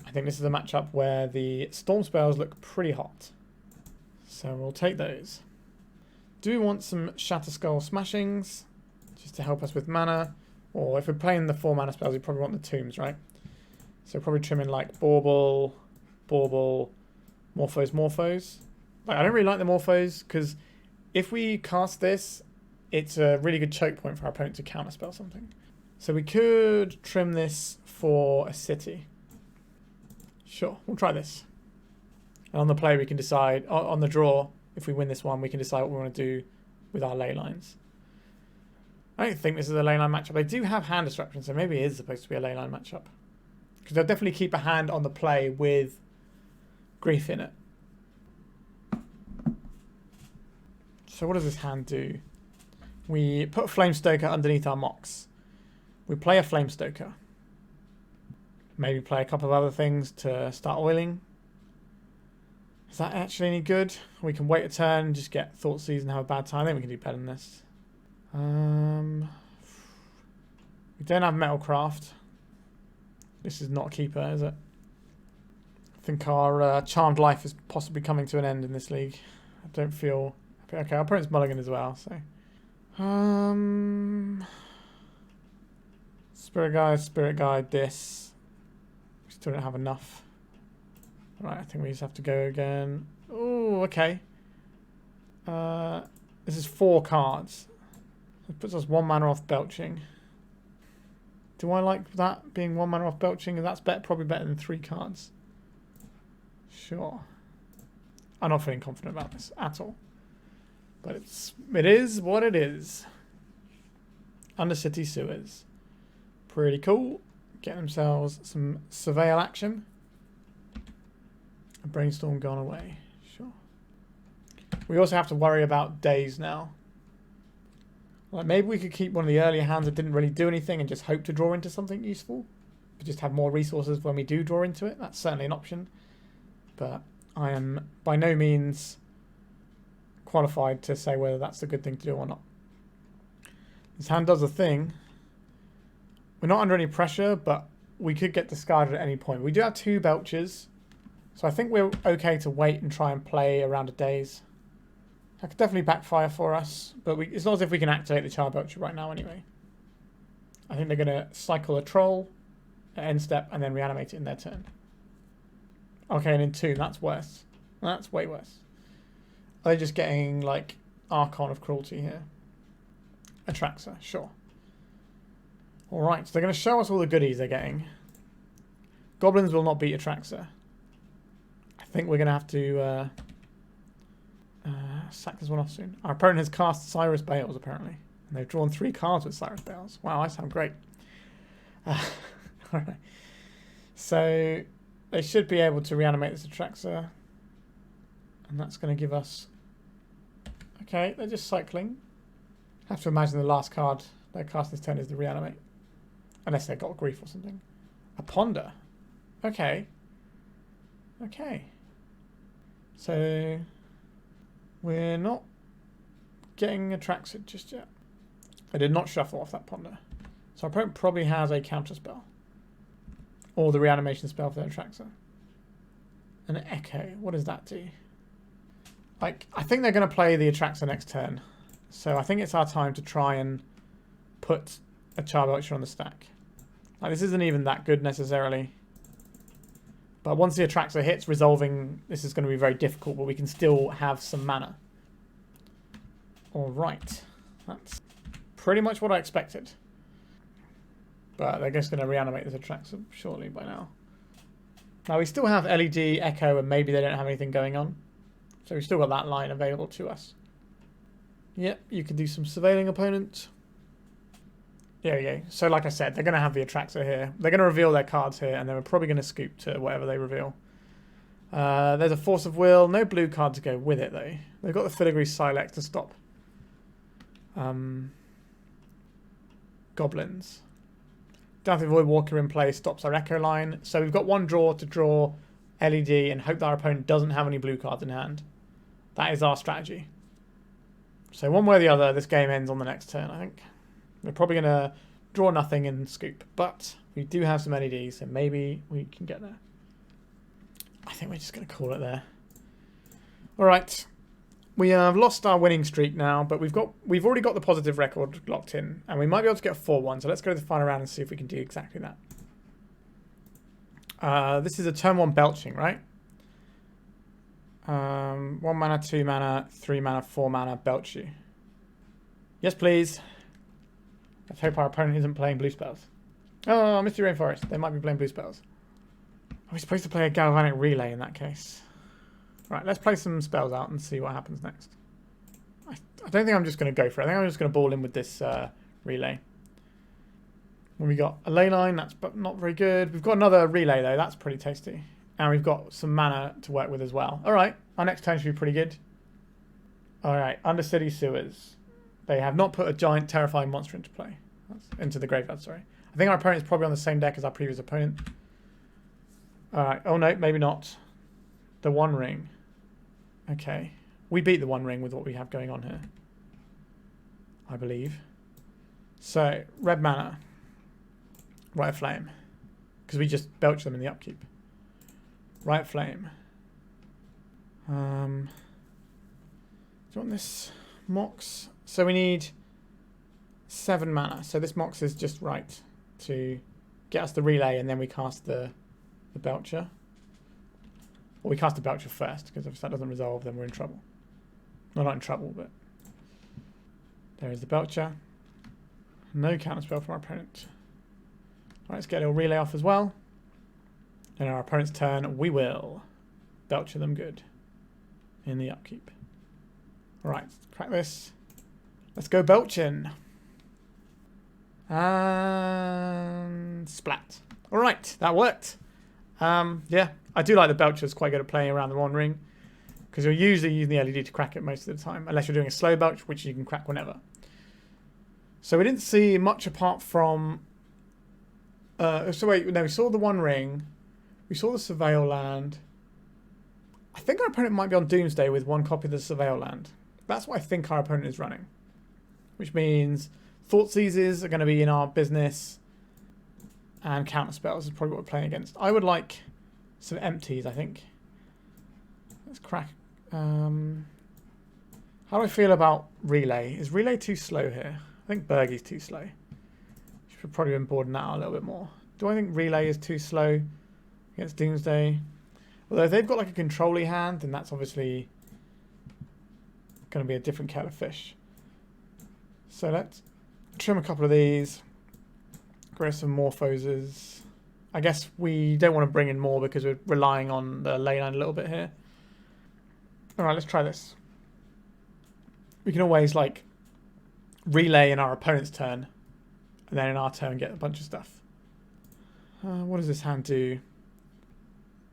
I think this is a matchup where the storm spells look pretty hot. So we'll take those. Do we want some Shatterskull Smashings just to help us with mana? Or if we're playing the 4 mana spells, we probably want the tombs, right? So probably trim in like Bauble, Morphose. Like, I don't really like the Morphose because if we cast this, it's a really good choke point for our opponent to counterspell something. So we could trim this for a city. Sure, we'll try this. And on the play, we can decide, on the draw, if we win this one, we can decide what we want to do with our ley lines. I don't think this is a ley line matchup. They do have hand disruption, so maybe it is supposed to be a ley line matchup. Because they'll definitely keep a hand on the play with Grief in it. So what does this hand do? We put a Flamestoker underneath our Mox. We play a Flamestoker. Maybe play a couple of other things to start oiling. Is that actually any good? We can wait a turn and just get Thoughtseize and have a bad time. I think we can do better than this. We don't have Metalcraft. This is not a keeper, is it? I think our charmed life is possibly coming to an end in this league. I don't feel... Okay, our opponent's mulligan as well, so... Spirit Guide, this. We still don't have enough. Right, I think we just have to go again. Oh, okay. This is 4 cards. It puts us 1 mana off Belching. Do I like that being 1 mana off Belching? That's probably better than 3 cards. Sure. I'm not feeling confident about this at all. But it is what it is. Undercity Sewers. Pretty cool. Get themselves some surveil action. A Brainstorm gone away. Sure. We also have to worry about days now. Like maybe we could keep one of the earlier hands that didn't really do anything and just hope to draw into something useful. But just have more resources when we do draw into it. That's certainly an option. But I am by no means qualified to say whether that's a good thing to do or not. This hand does a thing. We're not under any pressure, but we could get discarded at any point. We do have 2 Belchers, so I think we're okay to wait and try and play around a daze. That could definitely backfire for us, but it's not as if we can activate the Charbelcher right now anyway. I think they're going to cycle a Troll at end step and then reanimate it in their turn. Okay, and in 2, that's worse. That's way worse. Are they just getting, like, Archon of Cruelty here? Atraxa, sure. Alright, so they're going to show us all the goodies they're getting. Goblins will not beat Atraxa. I think we're going to have to sack this one off soon. Our opponent has cast Cyrus Bales, apparently. And they've drawn 3 cards with Cyrus Bales. Wow, I sound great. Alright. So, they should be able to reanimate this Atraxa. And that's going to give us... Okay, they're just cycling. I have to imagine the last card they cast this turn is the reanimate. Unless they got Grief or something. A Ponder. Okay. Okay. So... we're not getting Atraxa just yet. I did not shuffle off that Ponder. So our opponent probably has a counter spell. Or the reanimation spell for the Atraxa. An Echo. What does that do? Like, I think they're going to play the Atraxa next turn. So I think it's our time to try and put a Charbelcher on the stack. Like, this isn't even that good necessarily. But once the Atraxa hits, resolving this is going to be very difficult, but we can still have some mana. Alright. That's pretty much what I expected. But they're just going to reanimate this Atraxa shortly by now. Now we still have LED, Echo, and maybe they don't have anything going on. So we've still got that line available to us. Yep, you can do some surveilling opponent. There we go. So like I said, they're going to have the Atraxa here. They're going to reveal their cards here, and then we're probably going to scoop to whatever they reveal. There's a Force of Will. No blue card to go with it, though. They've got the Filigree Silex to stop goblins. Daffy Void Walker in play stops our Echo line. So we've got one draw to draw LED and hope that our opponent doesn't have any blue cards in hand. That is our strategy. So one way or the other, this game ends on the next turn, I think. We're probably going to draw nothing and scoop. But we do have some LEDs, so maybe we can get there. I think we're just going to call it there. Alright. We have lost our winning streak now, but we've already got the positive record locked in, and we might be able to get a 4-1, so let's go to the final round and see if we can do exactly that. This is a turn 1 belching, right? 1 mana, 2 mana, 3 mana, 4 mana, belch you. Yes, please. Let's hope our opponent isn't playing blue spells. Oh, Misty Rainforest. They might be playing blue spells. Are we supposed to play a Galvanic Relay in that case? Right, let's play some spells out and see what happens next. I don't think I'm just going to go for it. I think I'm just going to ball in with this relay. When we got a Leyline, that's not very good. We've got another relay, though. That's pretty tasty. And we've got some mana to work with as well. All right, our next turn should be pretty good. All right, Undercity Sewers. They have not put a giant, terrifying monster into play. Into the graveyard, sorry. I think our opponent is probably on the same deck as our previous opponent. All right. Oh, no, maybe not. The One Ring. Okay. We beat the One Ring with what we have going on here, I believe. So, red mana. Rite of Flame. Because we just belch them in the upkeep. Rite of Flame. Do you want this Mox? So we need 7 mana. So this Mox is just right to get us the relay, and then we cast the Belcher. Or we cast the Belcher first, because if that doesn't resolve, then we're in trouble. Well, not in trouble, but... There is the Belcher. No counterspell from our opponent. Alright, let's get a little relay off as well. And our opponent's turn, we will Belcher them good in the upkeep. Alright, let's crack this. Let's go belching. And splat. Alright, that worked. Yeah, I do like the Belcher. It's quite good at playing around the One Ring, because you're usually using the LED to crack it most of the time, unless you're doing a slow belch, which you can crack whenever. So we didn't see much apart from... so wait, no, we saw the One Ring. We saw the Surveil land. I think our opponent might be on Doomsday with 1 copy of the Surveil land. That's what I think our opponent is running. Which means Thought Seizes are going to be in our business. And Counterspells is probably what we're playing against. I would like some empties, I think. Let's crack. How do I feel about Relay? Is Relay too slow here? I think Birgi's too slow. Should probably broaden that out a little bit more. Do I think Relay is too slow against Doomsday? Although if they've got like a control-y hand, then that's obviously going to be a different kettle of fish. So let's trim a couple of these. Grab some Morphoses. I guess we don't want to bring in more because we're relying on the Leyline a little bit here. Alright, let's try this. We can always like relay in our opponent's turn, and then in our turn get a bunch of stuff. What does this hand do?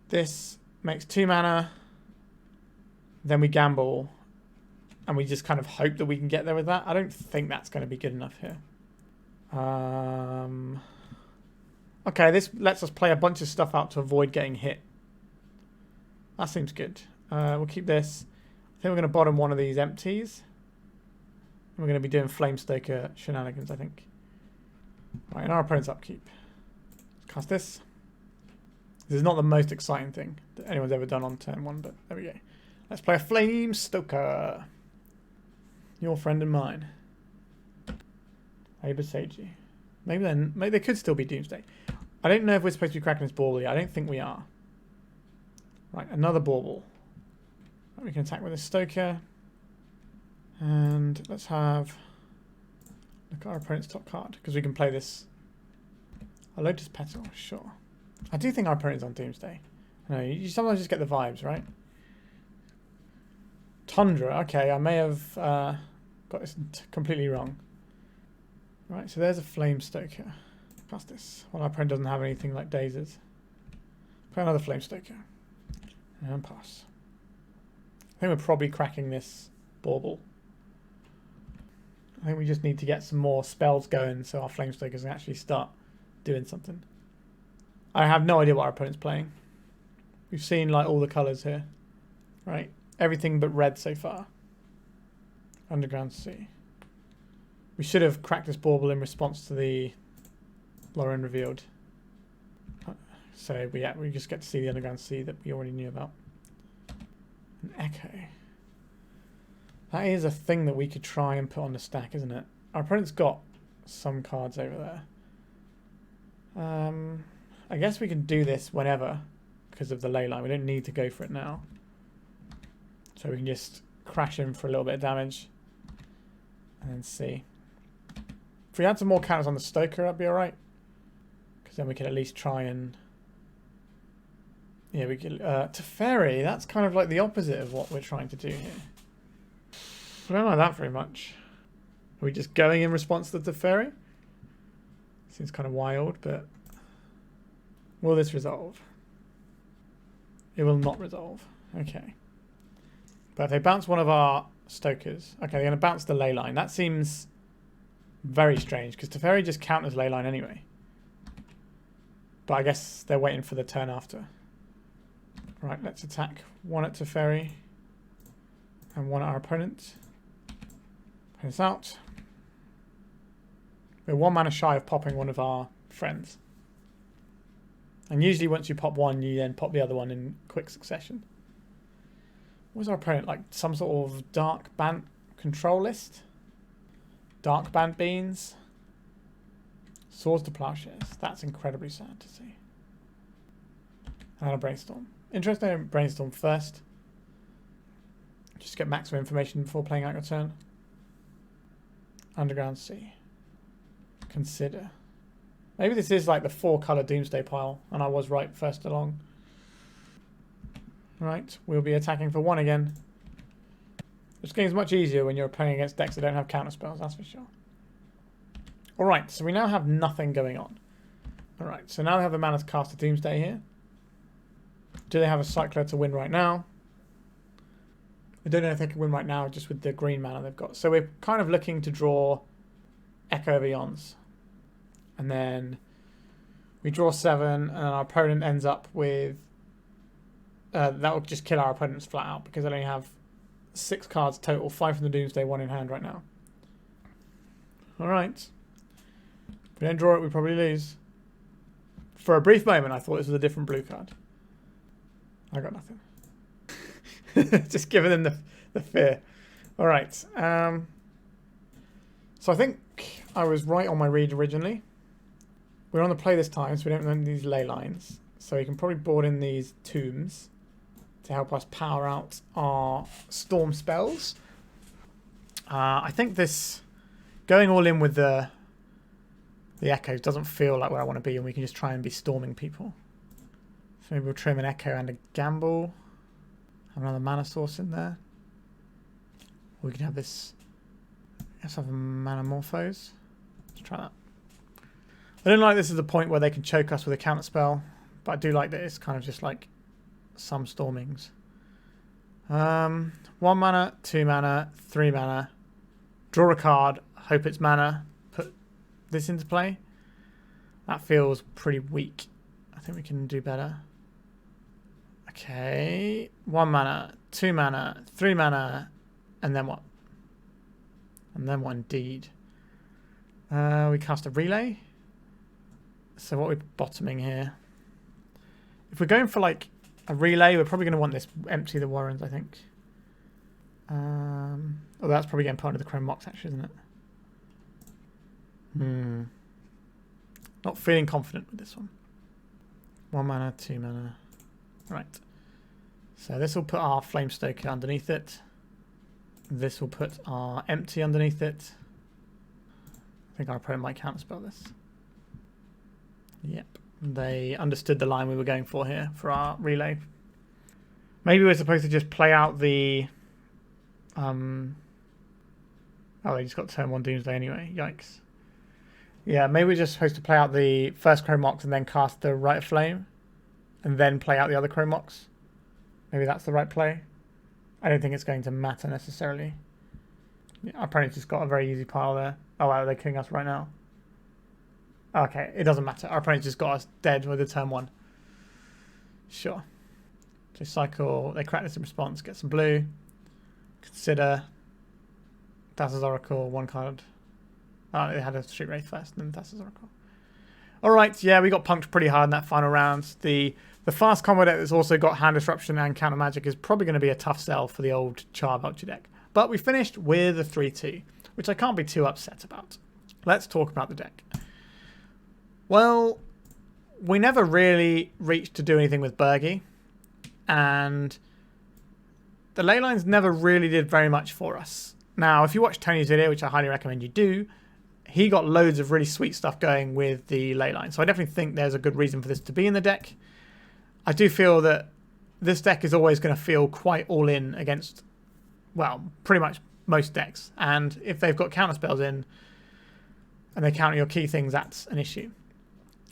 This makes 2 mana. Then we gamble. And we just kind of hope that we can get there with that. I don't think that's going to be good enough here. Okay, this lets us play a bunch of stuff out to avoid getting hit. That seems good. We'll keep this. I think we're going to bottom one of these empties. And we're going to be doing Flamestoker shenanigans, I think. Right, in our opponent's upkeep. Let's cast this. This is not the most exciting thing that anyone's ever done on turn 1, but there we go. Let's play a Flamestoker. Your friend and mine. Abeseiji. Maybe they could still be Doomsday. I don't know if we're supposed to be cracking this Bauble. I don't think we are. Right, another Bauble. Right, we can attack with a Stoker. And let's have... Look at our opponent's top card, because we can play this. A Lotus Petal, sure. I do think our opponent's on Doomsday. No, you sometimes just get the vibes, right? Tundra, okay, I may have got this completely wrong. Right, so there's a Flamestoker. Pass this. Well, our opponent doesn't have anything like Dazes. Play another Flamestoker. And pass. I think we're probably cracking this Bauble. I think we just need to get some more spells going so our Flamestokers can actually start doing something. I have no idea what our opponent's playing. We've seen like all the colours here. Right. Everything but red so far. Underground Sea. We should have cracked this Bauble in response to the Lauren revealed. So we just get to see the Underground Sea that we already knew about. An Echo. That is a thing that we could try and put on the stack, isn't it? Our opponent's got some cards over there. I guess we can do this whenever because of the Leyline. We don't need to go for it now. So we can just crash him for a little bit of damage and then see. If we had some more counters on the Stoker, that'd be alright. Because then we could at least try and... Yeah, we could... Teferi, that's kind of like the opposite of what we're trying to do here. I don't like that very much. Are we just going in response to the Teferi? Seems kind of wild, but... Will this resolve? It will not resolve. Okay. But if they bounce one of our Stokers... Okay, they're going to bounce the Leyline. That seems very strange, because Teferi just counters Leyline anyway. But I guess they're waiting for the turn after. Right, let's attack one at Teferi. And one at our opponent. Play this out. We're 1 mana shy of popping one of our friends. And usually once you pop one, you then pop the other one in quick succession. What was our opponent like? Some sort of dark band control list? Dark band beans? Swords to Plowshares. That's incredibly sad to see. And a Brainstorm. Interesting to Brainstorm first. Just get maximum information before playing out your turn. Underground Sea. Consider. Maybe this is like the 4-colour Doomsday pile, and I was right first along. Right, we'll be attacking for 1 again. This game's much easier when you're playing against decks that don't have counter spells, that's for sure. Alright, so we now have nothing going on. Alright, so now they have the mana to cast a Doomsday here. Do they have a Cycler to win right now? I don't know if they can win right now just with the green mana they've got. So we're kind of looking to draw Echo of Eons. And then we draw 7 and our opponent ends up with... that will just kill our opponents flat out because they only have 6 cards total, 5 from the Doomsday, 1 in hand right now. Alright. If we don't draw it, we probably lose. For a brief moment, I thought this was a different blue card. I got nothing. Just giving them the fear. Alright. So I think I was right on my read originally. We're on the play this time, so we don't run these ley lines. So we can probably board in these tombs to help us power out our storm spells. I think this going all in with the echoes doesn't feel like where I want to be, and we can just try and be storming people. So maybe we'll trim an echo and a gamble. Have another mana source in there. Or we can have this. Let's have a Manamorphose. Let's try that. I don't like this as a point where they can choke us with a counter spell, but I do like that it's kind of just like some stormings. 1 mana, 2 mana, 3 mana. Draw a card, hope it's mana, put this into play. That feels pretty weak. I think we can do better. Okay, 1 mana, 2 mana, 3 mana, and then what? And then what indeed? We cast a relay. So what are we bottoming here? If we're going for like a relay, we're probably going to want this empty the Warrens, I think. Oh, that's probably getting part of the Chrome Mox, actually, isn't it? Not feeling confident with this one. 1 mana, 2 mana. Right. So this will put our Flamestoker underneath it. This will put our empty underneath it. I think our opponent might counterspell this. Yep. They understood the line we were going for here for our relay. Maybe we're supposed to just play out the... Oh, they just got turn 1 Doomsday anyway. Yikes. Yeah, maybe we're just supposed to play out the first Chrome Mox and then cast the Rite of Flame. And then play out the other Chrome Mox. Maybe that's the right play. I don't think it's going to matter necessarily. Yeah, our opponent's just got a very easy pile there. Oh wow, they're killing us right now. Okay, it doesn't matter. Our opponent's just got us dead with the turn 1. Sure. So cycle, they crack this in response, get some blue. Consider Thassa's Oracle, 1 card. Oh, they had a Street Wraith first, then Thassa's Oracle. Alright, yeah, we got punked pretty hard in that final round. The fast combo deck that's also got Hand Disruption and Counter Magic is probably going to be a tough sell for the old Charbelcher deck. But we finished with a 3-2, which I can't be too upset about. Let's talk about the deck. Well, we never really reached to do anything with Birgi, and the ley lines never really did very much for us. Now, if you watch Tony's video, which I highly recommend you do, he got loads of really sweet stuff going with the ley line. So I definitely think there's a good reason for this to be in the deck. I do feel that this deck is always going to feel quite all in against, well, pretty much most decks. And if they've got counter spells in and they counter your key things, that's an issue.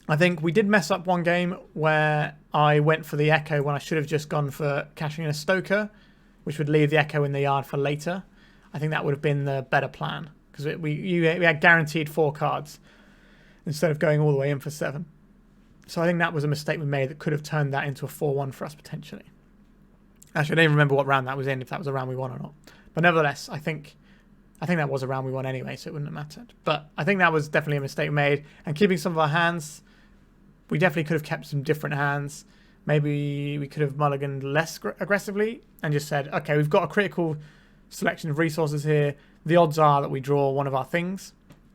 I think we did mess up one game where I went for the Echo when I should have just gone for cashing in a Stoker, which would leave the Echo in the yard for later. I think that would have been the better plan, because we had guaranteed 4 cards instead of going all the way in for 7. So I think that was a mistake we made that could have turned that into a 4-1 for us potentially. Actually, I don't even remember what round that was in, if that was a round we won or not. But nevertheless, I think that was a round we won anyway, so it wouldn't have mattered. But I think that was definitely a mistake we made. And keeping some of our hands, we definitely could have kept some different hands. Maybe we could have mulliganed less aggressively and just said, okay, we've got a critical selection of resources here. The odds are that we draw one of our things.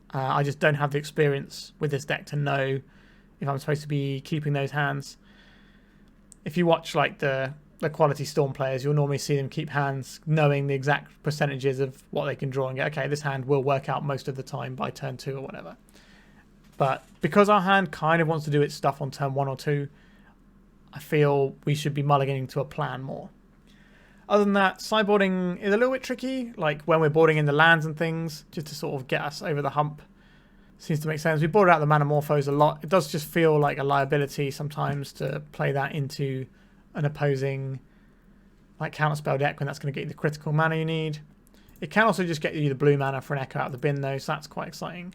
I just don't have the experience with this deck to know if I'm supposed to be keeping those hands. If you watch like the quality Storm players, you'll normally see them keep hands knowing the exact percentages of what they can draw and go, okay, this hand will work out most of the time by turn 2 or whatever. But because our hand kind of wants to do its stuff on turn 1 or 2, I feel we should be mulliganing to a plan more. Other than that, sideboarding is a little bit tricky, like when we're boarding in the lands and things, just to sort of get us over the hump. Seems to make sense. We boarded out the Manamorphose a lot. It does just feel like a liability sometimes to play that into an opposing like counterspell deck when that's going to get you the critical mana you need. It can also just get you the blue mana for an Echo out of the bin though, so that's quite exciting.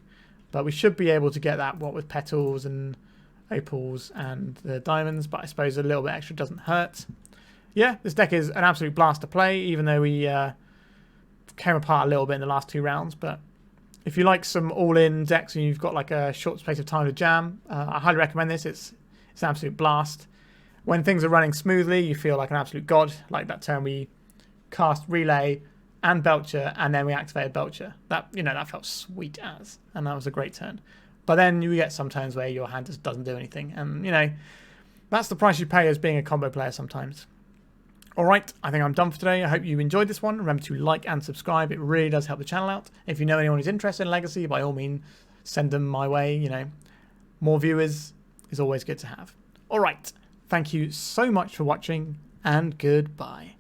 But we should be able to get that, what with Petals and Opals and the Diamonds, but I suppose a little bit extra doesn't hurt. Yeah, this deck is an absolute blast to play, even though we came apart a little bit in the last 2 rounds. But if you like some all-in decks and you've got like a short space of time to jam, I highly recommend this. It's an absolute blast. When things are running smoothly, you feel like an absolute god. Like that turn we cast Relay and Belcher, and then we activated Belcher. That felt sweet as, and that was a great turn. But then you get some turns where your hand just doesn't do anything, and that's the price you pay as being a combo player sometimes. Alright, I think I'm done for today. I hope you enjoyed this one. Remember to like and subscribe. It really does help the channel out. If you know anyone who's interested in Legacy, by all means, send them my way. More viewers is always good to have. Alright, thank you so much for watching, and goodbye.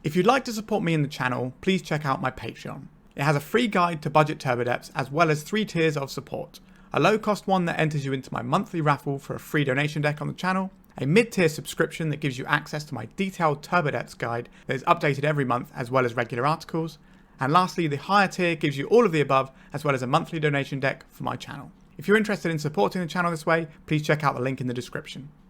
If you'd like to support me in the channel, please check out my Patreon. It has a free guide to budget turbo depths, as well as 3 tiers of support. A low-cost one that enters you into my monthly raffle for a free donation deck on the channel, a mid-tier subscription that gives you access to my detailed turbo depths guide that is updated every month, as well as regular articles, and lastly, the higher tier gives you all of the above, as well as a monthly donation deck for my channel. If you're interested in supporting the channel this way, please check out the link in the description.